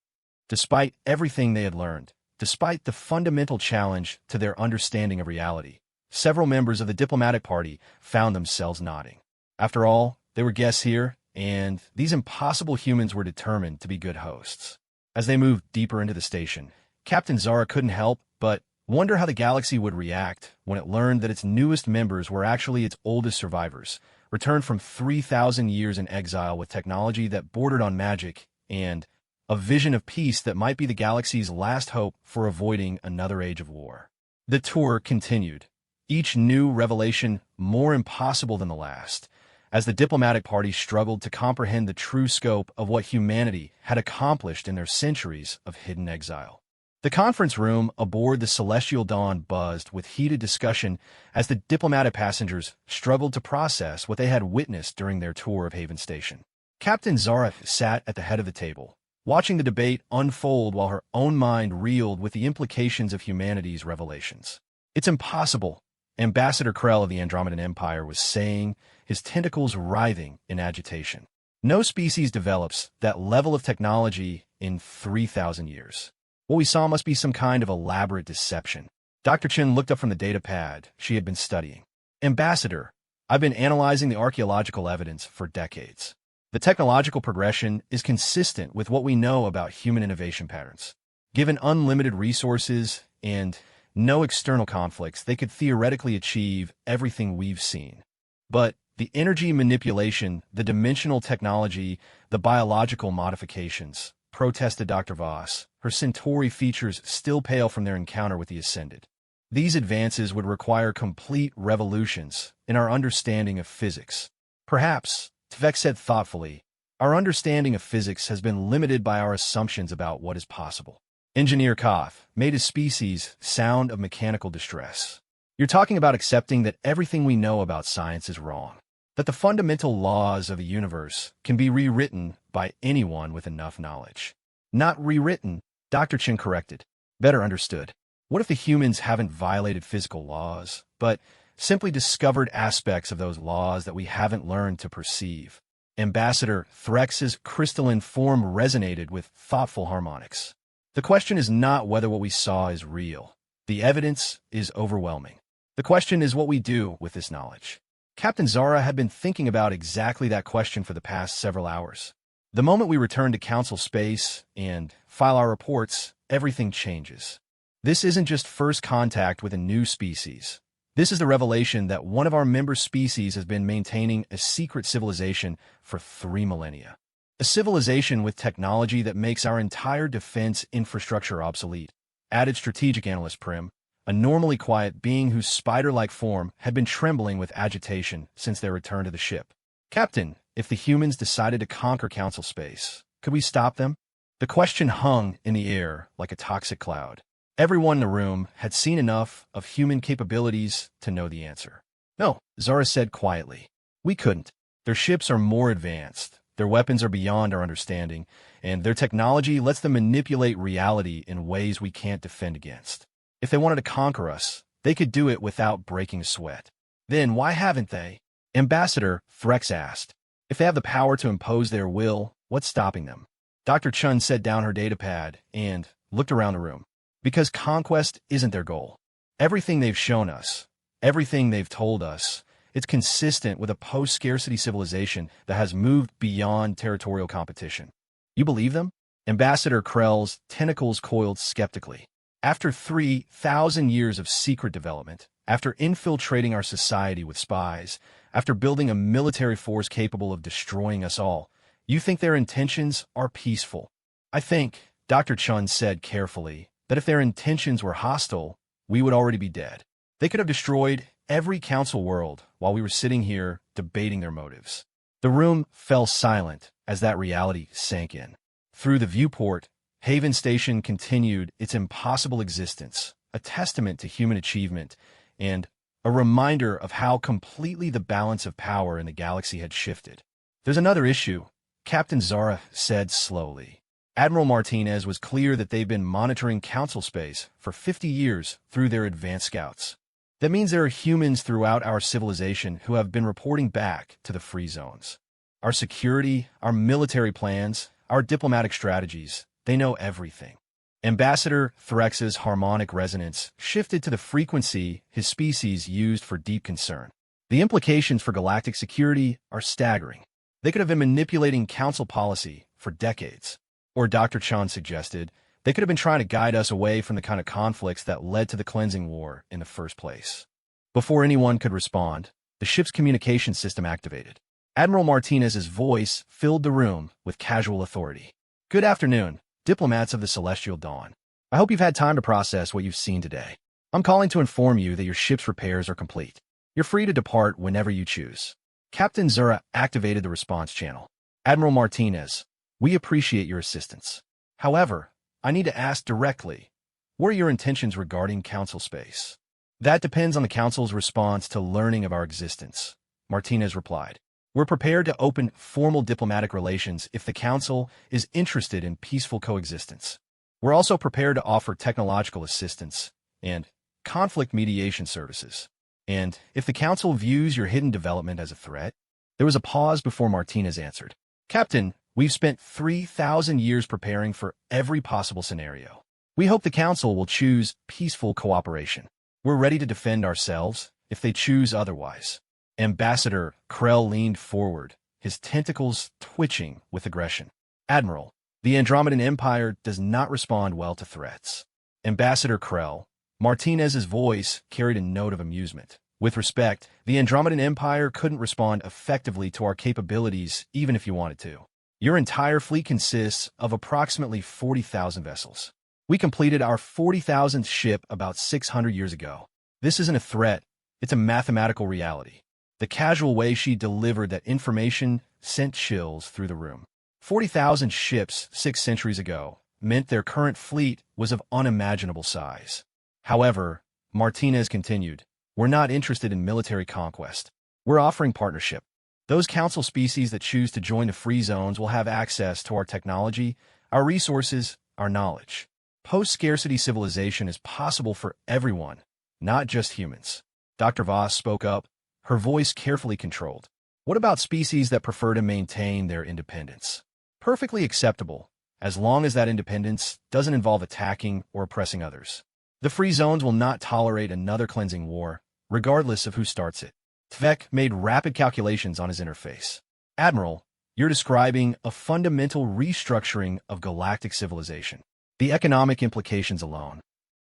Despite everything they had learned, despite the fundamental challenge to their understanding of reality, several members of the diplomatic party found themselves nodding. After all, they were guests here, and these impossible humans were determined to be good hosts. As they moved deeper into the station, Captain Zara couldn't help but wonder how the galaxy would react when it learned that its newest members were actually its oldest survivors, returned from 3,000 years in exile with technology that bordered on magic and a vision of peace that might be the galaxy's last hope for avoiding another age of war. The tour continued, each new revelation more impossible than the last, as the diplomatic party struggled to comprehend the true scope of what humanity had accomplished in their centuries of hidden exile. The conference room aboard the Celestial Dawn buzzed with heated discussion as the diplomatic passengers struggled to process what they had witnessed during their tour of Haven Station. Captain Zara sat at the head of the table, watching the debate unfold while her own mind reeled with the implications of humanity's revelations. "It's impossible," Ambassador Krell of the Andromedan Empire was saying, his tentacles writhing in agitation. "No species develops that level of technology in 3,000 years. What we saw must be some kind of elaborate deception." Dr. Chen looked up from the data pad she had been studying. "Ambassador, I've been analyzing the archaeological evidence for decades. The technological progression is consistent with what we know about human innovation patterns. Given unlimited resources and no external conflicts, they could theoretically achieve everything we've seen. But the energy manipulation, the dimensional technology, the biological modifications," protested Dr. Voss, her Centauri features still pale from their encounter with the Ascended. "These advances would require complete revolutions in our understanding of physics. Perhaps," Tvek said thoughtfully, "our understanding of physics has been limited by our assumptions about what is possible." Engineer Koth made his species sound of mechanical distress. "You're talking about accepting that everything we know about science is wrong, that the fundamental laws of the universe can be rewritten by anyone with enough knowledge." "Not rewritten," Dr. Chen corrected. "Better understood. What if the humans haven't violated physical laws, but simply discovered aspects of those laws that we haven't learned to perceive?" Ambassador Threx's crystalline form resonated with thoughtful harmonics. "The question is not whether what we saw is real. The evidence is overwhelming. The question is what we do with this knowledge." Captain Zara had been thinking about exactly that question for the past several hours. The moment we return to Council space and file our reports, everything changes. This isn't just first contact with a new species. This is the revelation that one of our member species has been maintaining a secret civilization for 3 millennia. A civilization with technology that makes our entire defense infrastructure obsolete, added strategic analyst Prim, a normally quiet being whose spider-like form had been trembling with agitation since their return to the ship. "Captain, if the humans decided to conquer Council space, could we stop them?" The question hung in the air like a toxic cloud. Everyone in the room had seen enough of human capabilities to know the answer. "No," Zara said quietly. "We couldn't. Their ships are more advanced, their weapons are beyond our understanding, and their technology lets them manipulate reality in ways we can't defend against. If they wanted to conquer us, they could do it without breaking a sweat." "Then why haven't they?" Ambassador Threx asked. "If they have the power to impose their will, what's stopping them?" Dr. Chun set down her datapad and looked around the room. "Because conquest isn't their goal. Everything they've shown us, everything they've told us, it's consistent with a post-scarcity civilization that has moved beyond territorial competition." "You believe them?" Ambassador Krell's tentacles coiled skeptically. "After 3,000 years of secret development, after infiltrating our society with spies, after building a military force capable of destroying us all, you think their intentions are peaceful?" "I think," Dr. Chun said carefully, "that if their intentions were hostile, we would already be dead. They could have destroyed every council world while we were sitting here debating their motives." The room fell silent as that reality sank in. Through the viewport, Haven Station continued its impossible existence, a testament to human achievement and a reminder of how completely the balance of power in the galaxy had shifted. "There's another issue," Captain Zara said slowly. "Admiral Martinez was clear that they've been monitoring Council space for 50 years through their advanced scouts. That means there are humans throughout our civilization who have been reporting back to the free zones. Our security, our military plans, our diplomatic strategies, they know everything. Ambassador Threx's harmonic resonance shifted to the frequency his species used for deep concern. The implications for galactic security are staggering. They could have been manipulating council policy for decades. Or Dr. Chan suggested, they could have been trying to guide us away from the kind of conflicts that led to the cleansing war in the first place. Before anyone could respond, the ship's communication system activated. Admiral Martinez's voice filled the room with casual authority. Good afternoon, diplomats of the Celestial Dawn. I hope you've had time to process what you've seen today. I'm calling to inform you that your ship's repairs are complete. You're free to depart whenever you choose. Captain Zura activated the response channel. Admiral Martinez, we appreciate your assistance. However, I need to ask directly, what are your intentions regarding Council space? That depends on the Council's response to learning of our existence, Martinez replied. We're prepared to open formal diplomatic relations if the Council is interested in peaceful coexistence. We're also prepared to offer technological assistance and conflict mediation services. And if the Council views your hidden development as a threat. There was a pause before Martinez answered. Captain, we've spent 3,000 years preparing for every possible scenario. We hope the Council will choose peaceful cooperation. We're ready to defend ourselves if they choose otherwise. Ambassador Krell leaned forward, his tentacles twitching with aggression. Admiral, the Andromedan Empire does not respond well to threats. Ambassador Krell, Martinez's voice carried a note of amusement. With respect, the Andromedan Empire couldn't respond effectively to our capabilities even if you wanted to. Your entire fleet consists of approximately 40,000 vessels. We completed our 40,000th ship about 600 years ago. This isn't a threat, it's a mathematical reality. The casual way she delivered that information sent chills through the room. 40,000 ships 6 centuries ago meant their current fleet was of unimaginable size. However, Martinez continued, we're not interested in military conquest. We're offering partnership. Those council species that choose to join the free zones will have access to our technology, our resources, our knowledge. Post-scarcity civilization is possible for everyone, not just humans. Dr. Voss spoke up, her voice carefully controlled. What about species that prefer to maintain their independence? Perfectly acceptable, as long as that independence doesn't involve attacking or oppressing others. The free zones will not tolerate another cleansing war, regardless of who starts it. Tvek made rapid calculations on his interface. Admiral, you're describing a fundamental restructuring of galactic civilization. The economic implications alone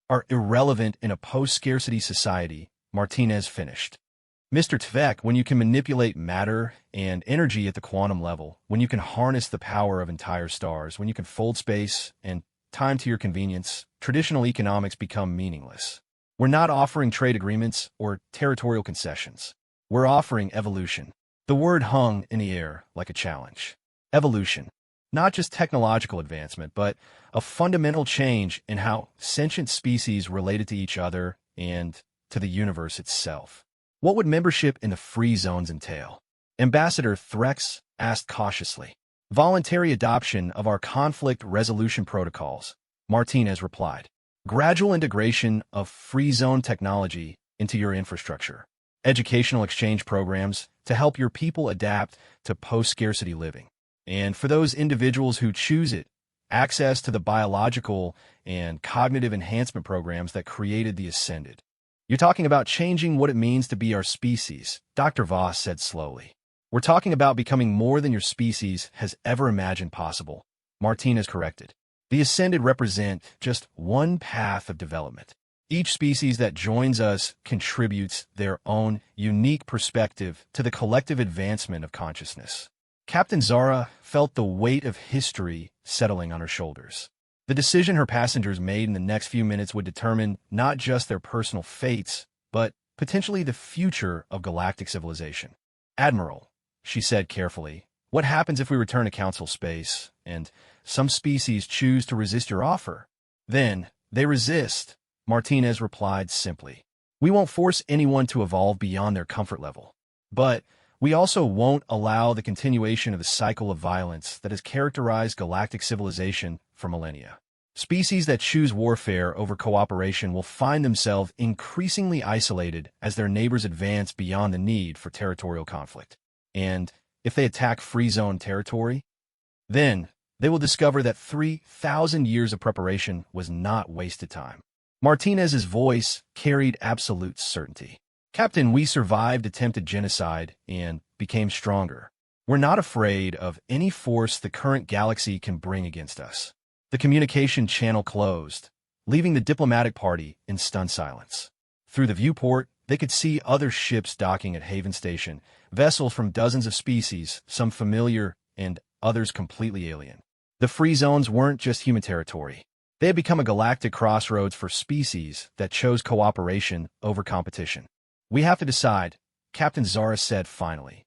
are irrelevant in a post-scarcity society, Martinez finished. Mr. Tvek, when you can manipulate matter and energy at the quantum level, when you can harness the power of entire stars, when you can fold space and time to your convenience, traditional economics become meaningless. We're not offering trade agreements or territorial concessions. We're offering evolution. The word hung in the air like a challenge. Evolution. Not just technological advancement, but a fundamental change in how sentient species related to each other and to the universe itself. What would membership in the free zones entail? Ambassador Threx asked cautiously. Voluntary adoption of our conflict resolution protocols, Martinez replied. Gradual integration of free zone technology into your infrastructure. Educational exchange programs to help your people adapt to post-scarcity living. And for those individuals who choose it, access to the biological and cognitive enhancement programs that created the Ascended. You're talking about changing what it means to be our species, Dr. Voss said slowly. We're talking about becoming more than your species has ever imagined possible, Martinez corrected. The Ascended represent just one path of development. Each species that joins us contributes their own unique perspective to the collective advancement of consciousness. Captain Zara felt the weight of history settling on her shoulders. The decision her passengers made in the next few minutes would determine not just their personal fates, but potentially the future of galactic civilization. Admiral, she said carefully, what happens if we return to Council space, and some species choose to resist your offer? Then, they resist, Martinez replied simply. We won't force anyone to evolve beyond their comfort level. But we also won't allow the continuation of the cycle of violence that has characterized galactic civilization for millennia. Species that choose warfare over cooperation will find themselves increasingly isolated as their neighbors advance beyond the need for territorial conflict. And if they attack free zone territory, then they will discover that 3,000 years of preparation was not wasted time. Martinez's voice carried absolute certainty. Captain, we survived attempted genocide and became stronger. We're not afraid of any force the current galaxy can bring against us. The communication channel closed, leaving the diplomatic party in stunned silence. Through the viewport, they could see other ships docking at Haven Station, vessels from dozens of species, some familiar and others completely alien. The free zones weren't just human territory. They had become a galactic crossroads for species that chose cooperation over competition. We have to decide, Captain Zara said finally.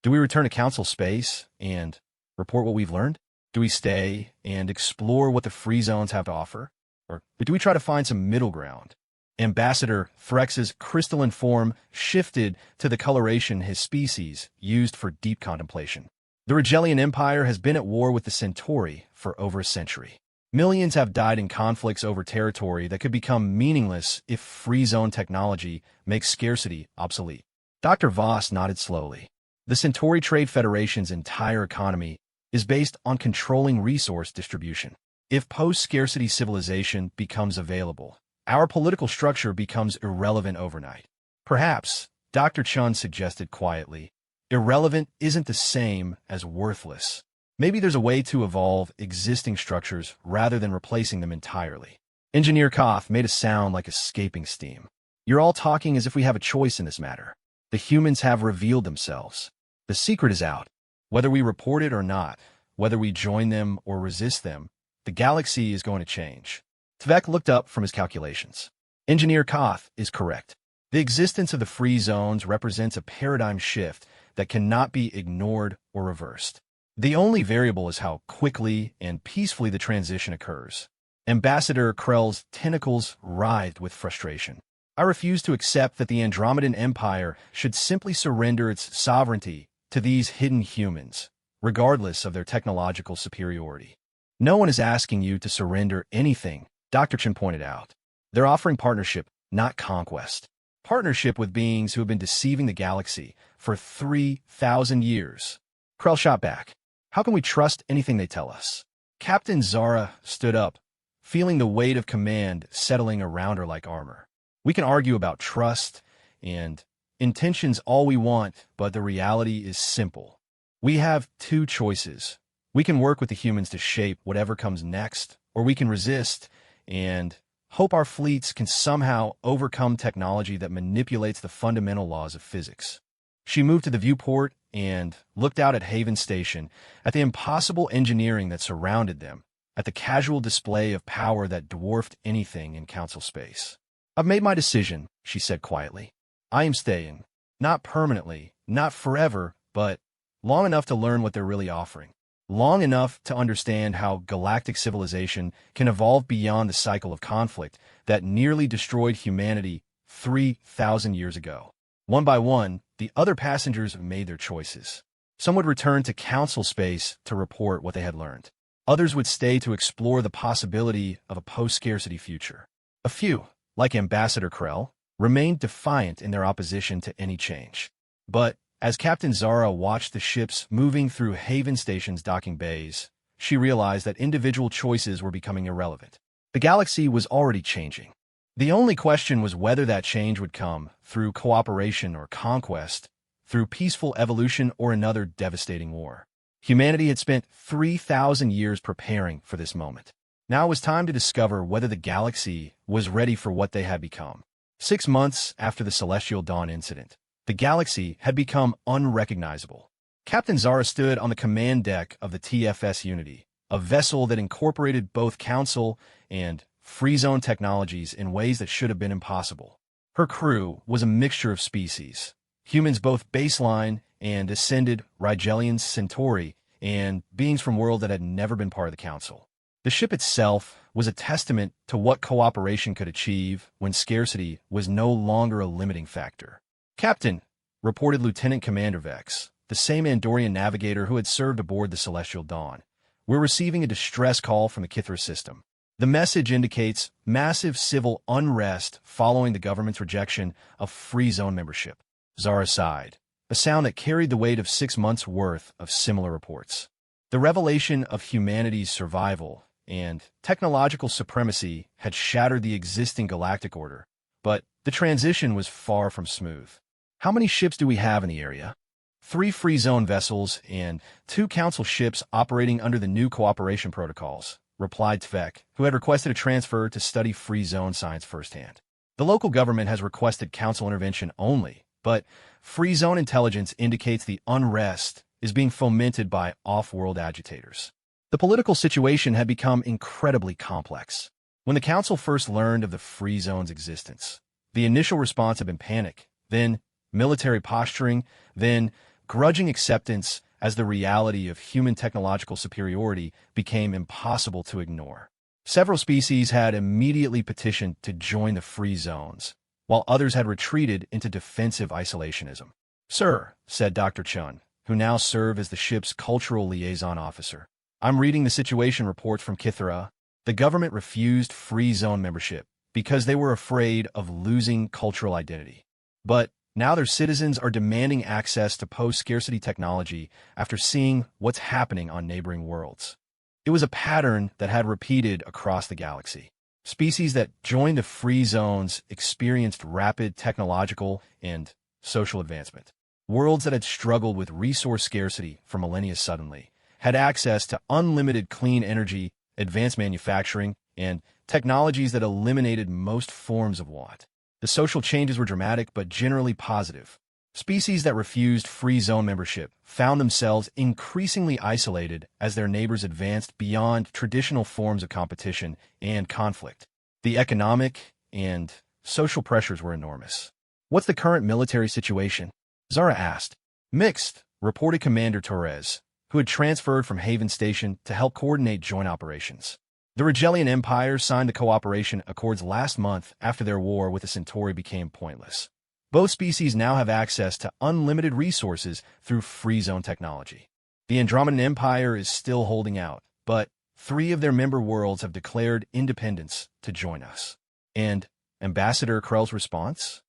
Do we return to Council space and report what we've learned? Do we stay and explore what the free zones have to offer? Or do we try to find some middle ground? Ambassador Threx's crystalline form shifted to the coloration his species used for deep contemplation. The Regellian Empire has been at war with the Centauri for over a century. Millions have died in conflicts over territory that could become meaningless if free zone technology makes scarcity obsolete. Dr. Voss nodded slowly. The Centauri Trade Federation's entire economy is based on controlling resource distribution. If post-scarcity civilization becomes available, our political structure becomes irrelevant overnight. Perhaps, Dr. Chun suggested quietly, irrelevant isn't the same as worthless. Maybe there's a way to evolve existing structures rather than replacing them entirely. Engineer Koth made a sound like escaping steam. You're all talking as if we have a choice in this matter. The humans have revealed themselves. The secret is out. Whether we report it or not, whether we join them or resist them, the galaxy is going to change. Tvek looked up from his calculations. Engineer Koth is correct. The existence of the free zones represents a paradigm shift that cannot be ignored or reversed. The only variable is how quickly and peacefully the transition occurs. Ambassador Krell's tentacles writhed with frustration. I refuse to accept that the Andromedan Empire should simply surrender its sovereignty to these hidden humans, regardless of their technological superiority. No one is asking you to surrender anything, Dr. Chen pointed out. They're offering partnership, not conquest. Partnership with beings who have been deceiving the galaxy for 3,000 years. Krell shot back. How can we trust anything they tell us? Captain Zara stood up, feeling the weight of command settling around her like armor. We can argue about trust and intentions all we want, but the reality is simple. We have two choices. We can work with the humans to shape whatever comes next, or we can resist and hope our fleets can somehow overcome technology that manipulates the fundamental laws of physics. She moved to the viewport and looked out at Haven Station, at the impossible engineering that surrounded them, at the casual display of power that dwarfed anything in Council space. I've made my decision, she said quietly. I am staying. Not permanently, not forever, but long enough to learn what they're really offering. Long enough to understand how galactic civilization can evolve beyond the cycle of conflict that nearly destroyed humanity 3,000 years ago. One by one, the other passengers made their choices. Some would return to Council space to report what they had learned. Others would stay to explore the possibility of a post-scarcity future. A few, like Ambassador Krell, remained defiant in their opposition to any change. But as Captain Zara watched the ships moving through Haven Station's docking bays, she realized that individual choices were becoming irrelevant. The galaxy was already changing. The only question was whether that change would come through cooperation or conquest, through peaceful evolution or another devastating war. Humanity had spent 3,000 years preparing for this moment. Now it was time to discover whether the galaxy was ready for what they had become. 6 months after the Celestial Dawn incident, the galaxy had become unrecognizable. Captain Zara stood on the command deck of the TFS Unity, a vessel that incorporated both Council and free zone technologies in ways that should have been impossible. Her crew was a mixture of species, humans both baseline and ascended Rigelians, Centauri, and beings from worlds that had never been part of the Council. The ship itself was a testament to what cooperation could achieve when scarcity was no longer a limiting factor. Captain, reported Lieutenant Commander Vex, the same Andorian navigator who had served aboard the Celestial Dawn. We're receiving a distress call from the Kithra system. The message indicates massive civil unrest following the government's rejection of free zone membership. Zara sighed, a sound that carried the weight of 6 months' worth of similar reports. The revelation of humanity's survival and technological supremacy had shattered the existing galactic order, but the transition was far from smooth. How many ships do we have in the area? 3 free zone vessels and 2 council ships operating under the new cooperation protocols, replied Tvek, who had requested a transfer to study free zone science firsthand. The local government has requested council intervention only, but free zone intelligence indicates the unrest is being fomented by off-world agitators. The political situation had become incredibly complex. When the council first learned of the free zone's existence, the initial response had been panic, then military posturing, then grudging acceptance as the reality of human technological superiority became impossible to ignore. Several species had immediately petitioned to join the free zones, while others had retreated into defensive isolationism. "Sir," said Dr. Chun, who now served as the ship's cultural liaison officer, "I'm reading the situation reports from Kithra. The government refused free zone membership because they were afraid of losing cultural identity. But now their citizens are demanding access to post-scarcity technology after seeing what's happening on neighboring worlds." It was a pattern that had repeated across the galaxy. Species that joined the free zones experienced rapid technological and social advancement. Worlds that had struggled with resource scarcity for millennia suddenly had access to unlimited clean energy, advanced manufacturing, and technologies that eliminated most forms of want. The social changes were dramatic but generally positive. Species that refused free zone membership found themselves increasingly isolated as their neighbors advanced beyond traditional forms of competition and conflict. The economic and social pressures were enormous. "What's the current military situation?" Zara asked. "Mixed," reported Commander Torres, who had transferred from Haven Station to help coordinate joint operations. The Regellian Empire signed the cooperation accords last month after their war with the Centauri became pointless. Both species now have access to unlimited resources through free zone technology. The Andromedan Empire is still holding out, but 3 of their member worlds have declared independence to join us. And Ambassador Krell's response?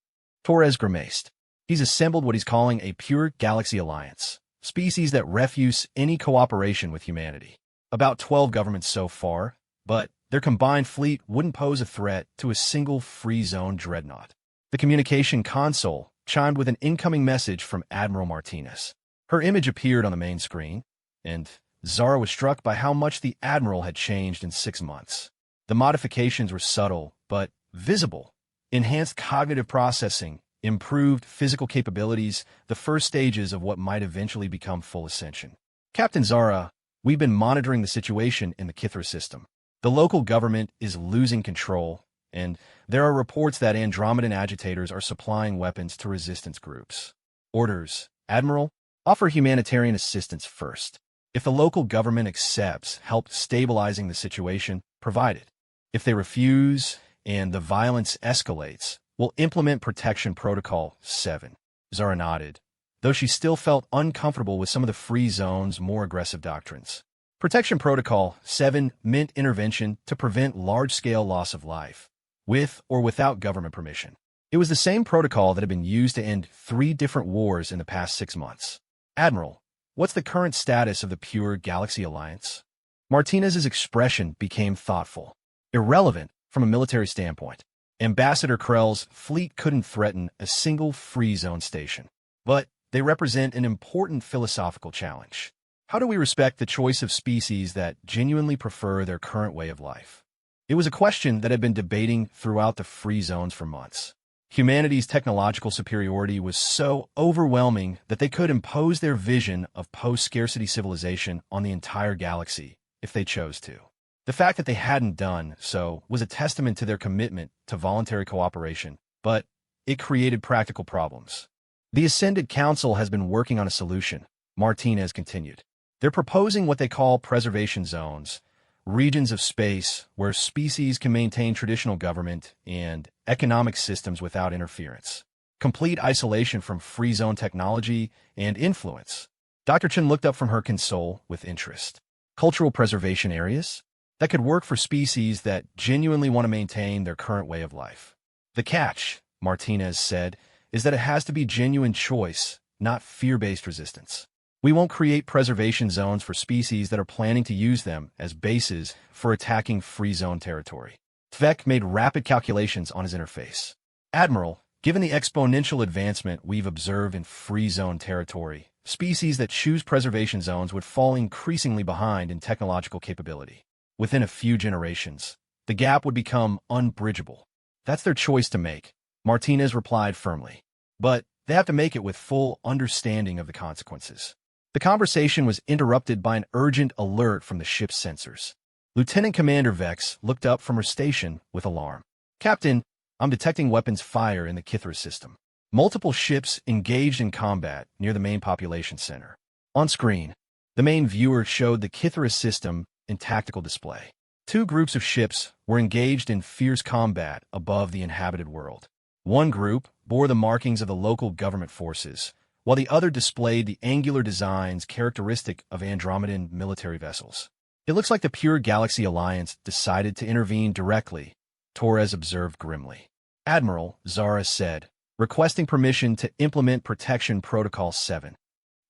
Torres grimaced. He's assembled what he's calling a pure galaxy alliance, species that refuse any cooperation with humanity. About 12 governments so far, but their combined fleet wouldn't pose a threat to a single free zone dreadnought. The communication console chimed with an incoming message from Admiral Martinez. Her image appeared on the main screen, and Zara was struck by how much the Admiral had changed in 6 months. The modifications were subtle, but visible. Enhanced cognitive processing, improved physical capabilities, the first stages of what might eventually become full ascension. "Captain Zara, we've been monitoring the situation in the Kithra system. The local government is losing control, and there are reports that Andromedan agitators are supplying weapons to resistance groups. Orders, Admiral, offer humanitarian assistance first. If the local government accepts help stabilizing the situation, provide it. If they refuse and the violence escalates, we'll implement Protection Protocol 7. Zara nodded, though she still felt uncomfortable with some of the free zone's more aggressive doctrines. Protection Protocol 7 meant intervention to prevent large-scale loss of life, with or without government permission. It was the same protocol that had been used to end 3 different wars in the past 6 months. "Admiral, what's the current status of the Pure Galaxy Alliance?" Martinez's expression became thoughtful. "Irrelevant from a military standpoint. Ambassador Krell's fleet couldn't threaten a single free zone station. But they represent an important philosophical challenge. How do we respect the choice of species that genuinely prefer their current way of life?" It was a question that had been debating throughout the free zones for months. Humanity's technological superiority was so overwhelming that they could impose their vision of post-scarcity civilization on the entire galaxy if they chose to. The fact that they hadn't done so was a testament to their commitment to voluntary cooperation, but it created practical problems. "The Ascended Council has been working on a solution," Martinez continued. "They're proposing what they call preservation zones, regions of space where species can maintain traditional government and economic systems without interference. Complete isolation from free zone technology and influence." Dr. Chen looked up from her console with interest. "Cultural preservation areas?" that could work for species that genuinely want to maintain their current way of life. The catch, Martinez said, is that it has to be genuine choice, not fear-based resistance. We won't create preservation zones for species that are planning to use them as bases for attacking free zone territory. Tvek made rapid calculations on his interface. Admiral, given the exponential advancement we've observed in free zone territory, species that choose preservation zones would fall increasingly behind in technological capability. Within a few generations, the gap would become unbridgeable. That's their choice to make, Martinez replied firmly. But they have to make it with full understanding of the consequences. The conversation was interrupted by an urgent alert from the ship's sensors. Lieutenant Commander Vex looked up from her station with alarm. Captain, I'm detecting weapons fire in the Kithra system. Multiple ships engaged in combat near the main population center. On screen, the main viewer showed the Kithra system in tactical display. Two groups of ships were engaged in fierce combat above the inhabited world. One group bore the markings of the local government forces, while the other displayed the angular designs characteristic of Andromedan military vessels. It looks like the Pure Galaxy Alliance decided to intervene directly, Torres observed grimly. Admiral, Zara said, requesting permission to implement Protection Protocol 7.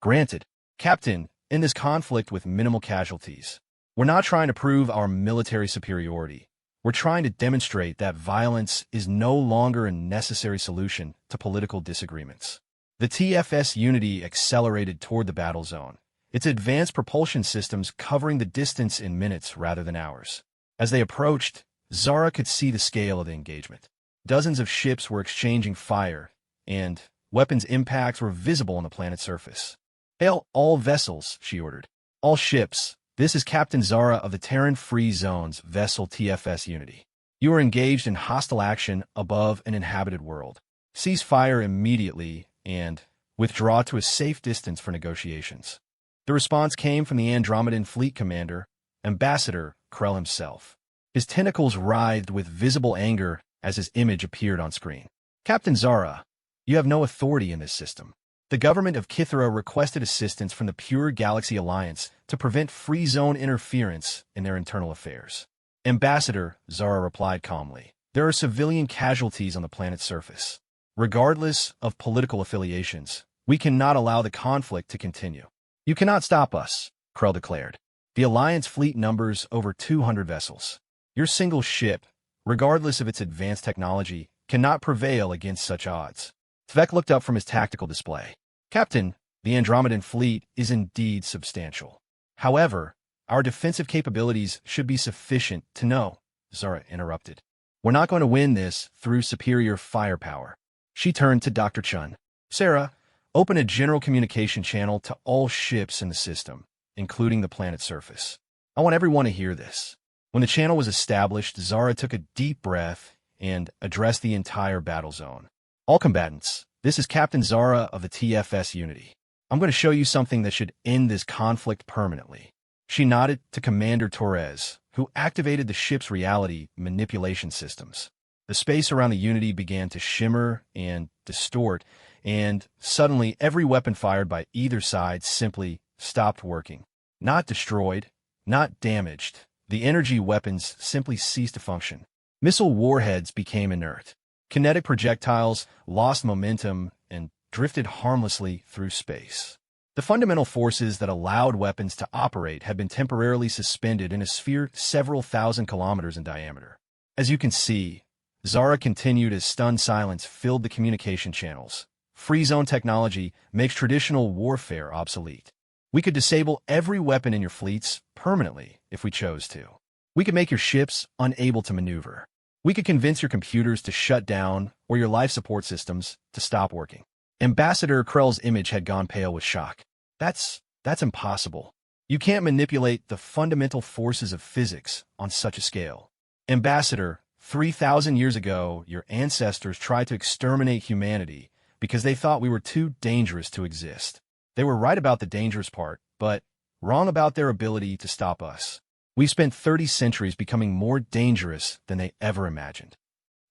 Granted, Captain, in this conflict with minimal casualties. We're not trying to prove our military superiority. We're trying to demonstrate that violence is no longer a necessary solution to political disagreements. The TFS Unity accelerated toward the battle zone, its advanced propulsion systems covering the distance in minutes rather than hours. As they approached, Zara could see the scale of the engagement. Dozens of ships were exchanging fire, and weapons impacts were visible on the planet's surface. "Hail all vessels," she ordered. "All ships. This is Captain Zara of the Terran Free Zone's vessel TFS Unity. You are engaged in hostile action above an inhabited world. Cease fire immediately and withdraw to a safe distance for negotiations." The response came from the Andromedan Fleet Commander, Ambassador Krell himself. His tentacles writhed with visible anger as his image appeared on screen. "Captain Zara, you have no authority in this system. The government of Kithra requested assistance from the Pure Galaxy Alliance to prevent free zone interference in their internal affairs." "Ambassador," Zara replied calmly, "there are civilian casualties on the planet's surface. Regardless of political affiliations, we cannot allow the conflict to continue." "You cannot stop us," Krell declared. "The Alliance fleet numbers over 200 vessels. Your single ship, regardless of its advanced technology, cannot prevail against such odds." Tvek looked up from his tactical display. "Captain, the Andromedan fleet is indeed substantial. However, our defensive capabilities should be sufficient to know," Zara interrupted. "We're not going to win this through superior firepower." She turned to Dr. Chun. "Sarah, open a general communication channel to all ships in the system, including the planet's surface. I want everyone to hear this." When the channel was established, Zara took a deep breath and addressed the entire battle zone. "All combatants, this is Captain Zara of the TFS Unity. I'm going to show you something that should end this conflict permanently." She nodded to Commander Torres, who activated the ship's reality manipulation systems. The space around the Unity began to shimmer and distort, and suddenly every weapon fired by either side simply stopped working. Not destroyed, not damaged. The energy weapons simply ceased to function. Missile warheads became inert. Kinetic projectiles lost momentum and drifted harmlessly through space. The fundamental forces that allowed weapons to operate had been temporarily suspended in a sphere several thousand kilometers in diameter. As you can see, Zara continued as stunned silence filled the communication channels. "Free zone technology makes traditional warfare obsolete. We could disable every weapon in your fleets permanently if we chose to. We could make your ships unable to maneuver. We could convince your computers to shut down or your life support systems to stop working." Ambassador Krell's image had gone pale with shock. That's impossible. You can't manipulate the fundamental forces of physics on such a scale." "Ambassador, 3,000 years ago, your ancestors tried to exterminate humanity because they thought we were too dangerous to exist. They were right about the dangerous part, but wrong about their ability to stop us. We spent 30 centuries becoming more dangerous than they ever imagined."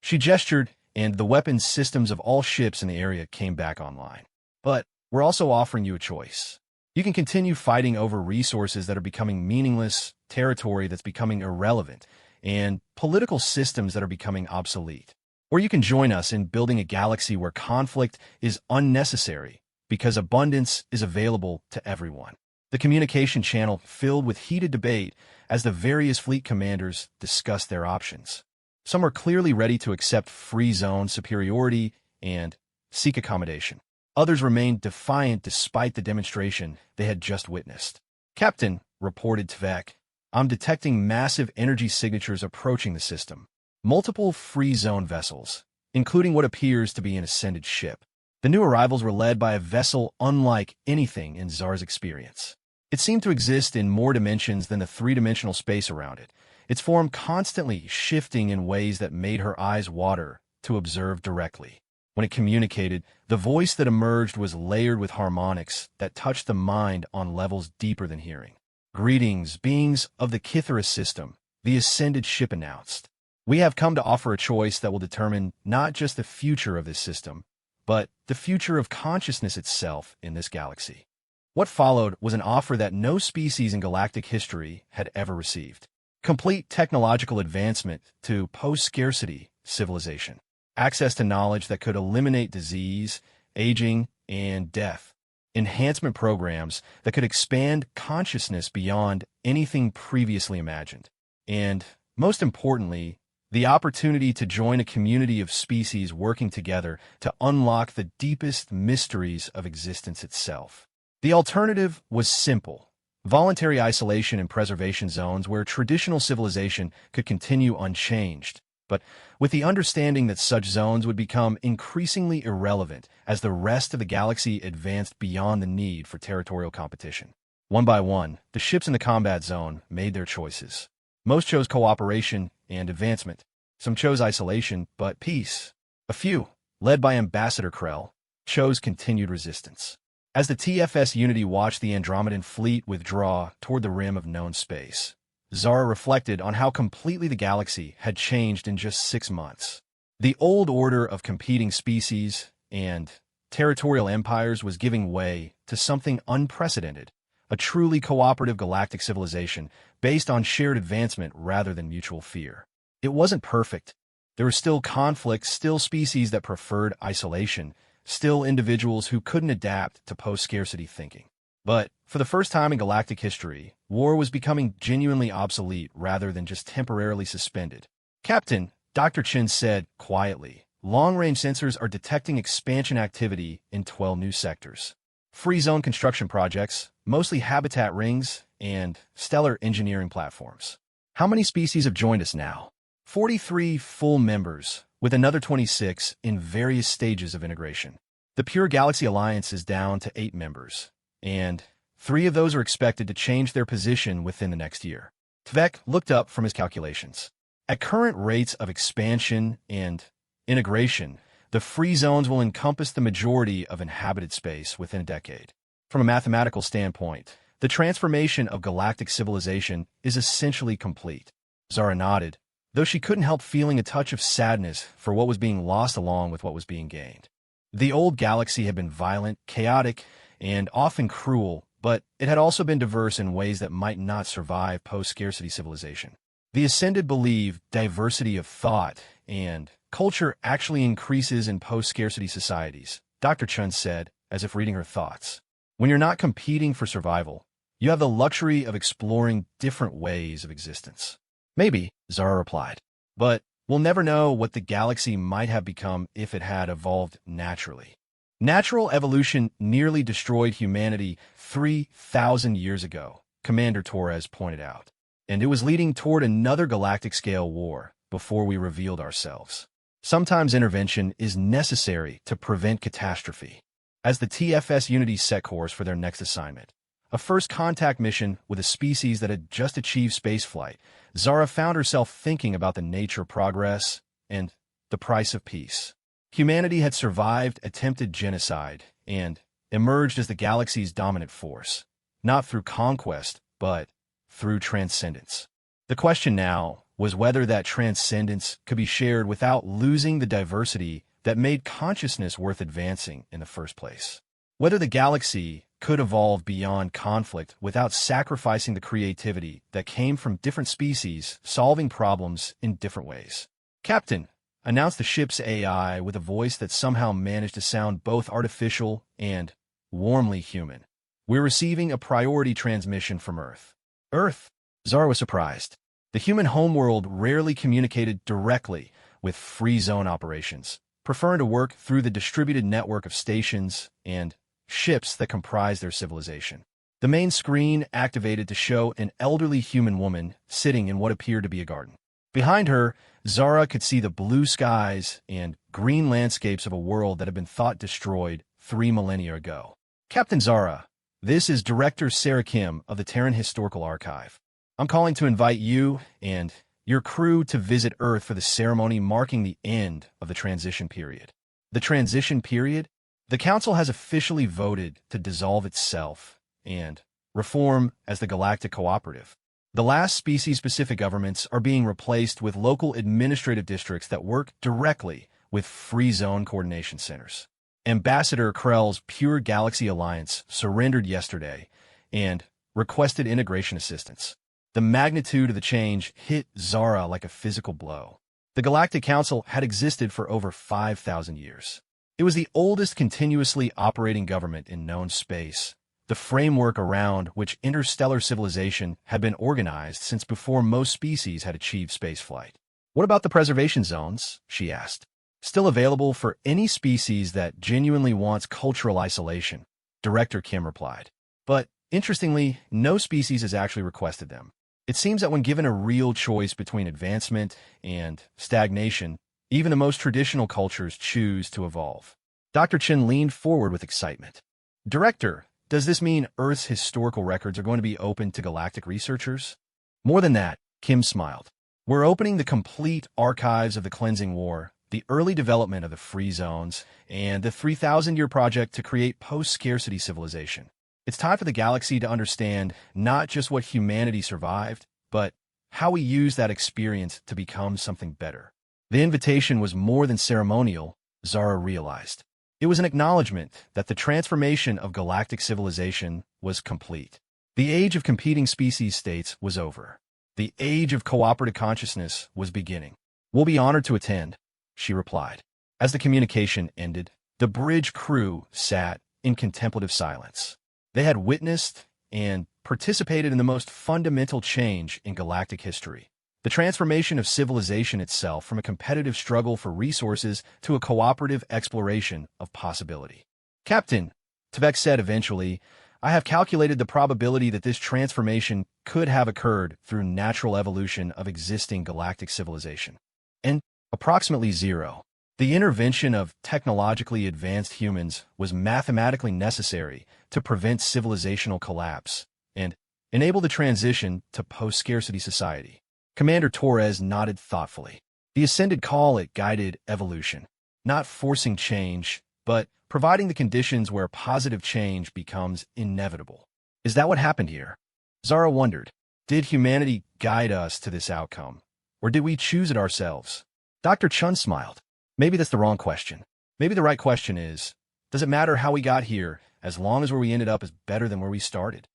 She gestured, and the weapons systems of all ships in the area came back online. "But we're also offering you a choice. You can continue fighting over resources that are becoming meaningless, territory that's becoming irrelevant, and political systems that are becoming obsolete. Or you can join us in building a galaxy where conflict is unnecessary because abundance is available to everyone. The communication channel filled with heated debate as the various fleet commanders discuss their options. Some are clearly ready to accept free zone superiority and seek accommodation. Others remained defiant despite the demonstration they had just witnessed. "Captain," reported Tvek, "I'm detecting massive energy signatures approaching the system. Multiple free zone vessels, including what appears to be an ascended ship." The new arrivals were led by a vessel unlike anything in Zar's experience. It seemed to exist in more dimensions than the three-dimensional space around it, its form constantly shifting in ways that made her eyes water to observe directly. When it communicated, the voice that emerged was layered with harmonics that touched the mind on levels deeper than hearing. "Greetings, beings of the Kitharus system," the ascended ship announced. "We have come to offer a choice that will determine not just the future of this system, but the future of consciousness itself in this galaxy." What followed was an offer that no species in galactic history had ever received. Complete technological advancement to post-scarcity civilization. Access to knowledge that could eliminate disease, aging, and death. Enhancement programs that could expand consciousness beyond anything previously imagined. And, most importantly, the opportunity to join a community of species working together to unlock the deepest mysteries of existence itself. The alternative was simple: voluntary isolation in preservation zones where traditional civilization could continue unchanged, but with the understanding that such zones would become increasingly irrelevant as the rest of the galaxy advanced beyond the need for territorial competition. One by one, the ships in the combat zone made their choices. Most chose cooperation and advancement. Some chose isolation, but peace. A few, led by Ambassador Krell, chose continued resistance. As the TFS Unity watched the Andromedan fleet withdraw toward the rim of known space, Zara reflected on how completely the galaxy had changed in just 6 months. The old order of competing species and territorial empires was giving way to something unprecedented, a truly cooperative galactic civilization based on shared advancement rather than mutual fear. It wasn't perfect. There were still conflicts, still species that preferred isolation, still individuals who couldn't adapt to post-scarcity thinking. But for the first time in galactic history, war was becoming genuinely obsolete rather than just temporarily suspended. "Captain," Dr. Chen said quietly, "long-range sensors are detecting expansion activity in 12 new sectors. Free zone construction projects, mostly habitat rings, and stellar engineering platforms. How many species have joined us now?" 43 full members, with another 26 in various stages of integration. The Pure Galaxy Alliance is down to 8 members, and 3 of those are expected to change their position within the next year. Tvek looked up from his calculations. At current rates of expansion and integration, the free zones will encompass the majority of inhabited space within a decade. From a mathematical standpoint, the transformation of galactic civilization is essentially complete. Zara nodded, though she couldn't help feeling a touch of sadness for what was being lost along with what was being gained. The old galaxy had been violent, chaotic, and often cruel, but it had also been diverse in ways that might not survive post-scarcity civilization. The Ascended believe diversity of thought and culture actually increases in post-scarcity societies, Dr. Chun said, as if reading her thoughts. When you're not competing for survival, you have the luxury of exploring different ways of existence. Maybe, Zara replied, but we'll never know what the galaxy might have become if it had evolved naturally. Natural evolution nearly destroyed humanity 3,000 years ago, Commander Torres pointed out, and it was leading toward another galactic-scale war before we revealed ourselves. Sometimes intervention is necessary to prevent catastrophe. As the TFS Unity set course for their next assignment, a first contact mission with a species that had just achieved spaceflight, Zara found herself thinking about the nature of progress and the price of peace. Humanity had survived attempted genocide and emerged as the galaxy's dominant force, not through conquest, but through transcendence. The question now was whether that transcendence could be shared without losing the diversity that made consciousness worth advancing in the first place. whether the galaxy could evolve beyond conflict without sacrificing the creativity that came from different species solving problems in different ways. Captain, announced the ship's AI with a voice that somehow managed to sound both artificial and warmly human. We're receiving a priority transmission from Earth. Earth? Zara was surprised. The human homeworld rarely communicated directly with free zone operations, preferring to work through the distributed network of stations and ships that comprise their civilization. The main screen activated to show an elderly human woman sitting in what appeared to be a garden. Behind her, Zara could see the blue skies and green landscapes of a world that had been thought destroyed 3 millennia ago. Captain Zara, this is Director Sarah Kim of the Terran Historical Archive. I'm calling to invite you and your crew to visit Earth for the ceremony marking the end of the transition period. The transition period? The Council has officially voted to dissolve itself and reform as the Galactic Cooperative. The last species-specific governments are being replaced with local administrative districts that work directly with free zone coordination centers. Ambassador Krell's Pure Galaxy Alliance surrendered yesterday and requested integration assistance. The magnitude of the change hit Zara like a physical blow. The Galactic Council had existed for over 5,000 years. It was the oldest continuously operating government in known space, the framework around which interstellar civilization had been organized since before most species had achieved spaceflight. What about the preservation zones? She asked. Still available for any species that genuinely wants cultural isolation, Director Kim replied. But, interestingly, no species has actually requested them. It seems that when given a real choice between advancement and stagnation, even the most traditional cultures choose to evolve. Dr. Chen leaned forward with excitement. Director, does this mean Earth's historical records are going to be open to galactic researchers? More than that, Kim smiled. We're opening the complete archives of the Cleansing War, the early development of the free zones, and the 3,000-year project to create post-scarcity civilization. It's time for the galaxy to understand not just what humanity survived, but how we use that experience to become something better. The invitation was more than ceremonial, Zara realized. It was an acknowledgement that the transformation of galactic civilization was complete. The age of competing species states was over. The age of cooperative consciousness was beginning. We'll be honored to attend, she replied. As the communication ended, the bridge crew sat in contemplative silence. They had witnessed and participated in the most fundamental change in galactic history. The transformation of civilization itself from a competitive struggle for resources to a cooperative exploration of possibility. Captain, Tevek said eventually, I have calculated the probability that this transformation could have occurred through natural evolution of existing galactic civilization. And approximately 0. The intervention of technologically advanced humans was mathematically necessary to prevent civilizational collapse and enable the transition to post-scarcity society. Commander Torres nodded thoughtfully. The Ascended call it guided evolution, not forcing change, but providing the conditions where positive change becomes inevitable. Is that what happened here? Zara wondered. Did humanity guide us to this outcome, or did we choose it ourselves? Dr. Chun smiled. Maybe that's the wrong question. Maybe the right question is, does it matter how we got here as long as where we ended up is better than where we started?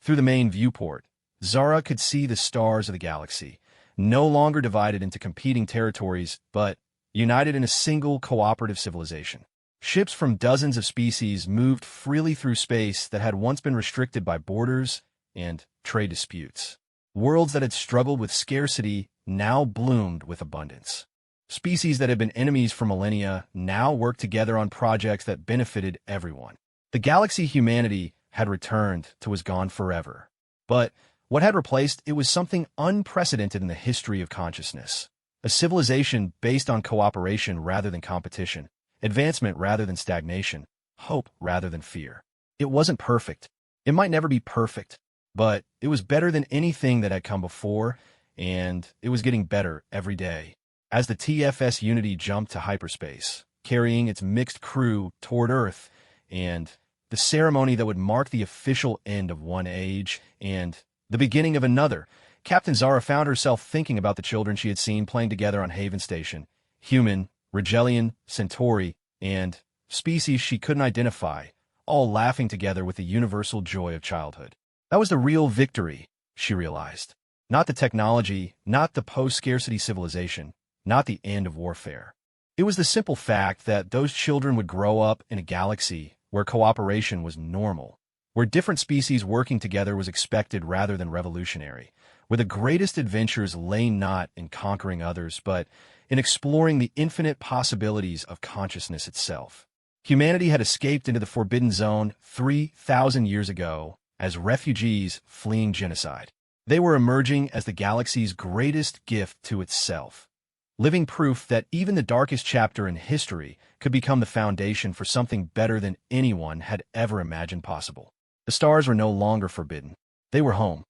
Through the main viewport, Zara could see the stars of the galaxy, no longer divided into competing territories, but united in a single cooperative civilization. Ships from dozens of species moved freely through space that had once been restricted by borders and trade disputes. Worlds that had struggled with scarcity now bloomed with abundance. Species that had been enemies for millennia now worked together on projects that benefited everyone. The galaxy humanity had returned to was gone forever. But what had replaced it was something unprecedented in the history of consciousness. A civilization based on cooperation rather than competition, advancement rather than stagnation, hope rather than fear. It wasn't perfect. It might never be perfect, but it was better than anything that had come before, and it was getting better every day. As the TFS Unity jumped to hyperspace, carrying its mixed crew toward Earth, and the ceremony that would mark the official end of one age and the beginning of another, Captain Zara found herself thinking about the children she had seen playing together on Haven Station. Human, Rigelian, Centauri, and species she couldn't identify, all laughing together with the universal joy of childhood. That was the real victory, she realized. Not the technology, not the post-scarcity civilization, not the end of warfare. It was the simple fact that those children would grow up in a galaxy where cooperation was normal, where different species working together was expected rather than revolutionary, where the greatest adventures lay not in conquering others, but in exploring the infinite possibilities of consciousness itself. Humanity had escaped into the Forbidden Zone 3,000 years ago as refugees fleeing genocide. They were emerging as the galaxy's greatest gift to itself, living proof that even the darkest chapter in history could become the foundation for something better than anyone had ever imagined possible. The stars were no longer forbidden. They were home.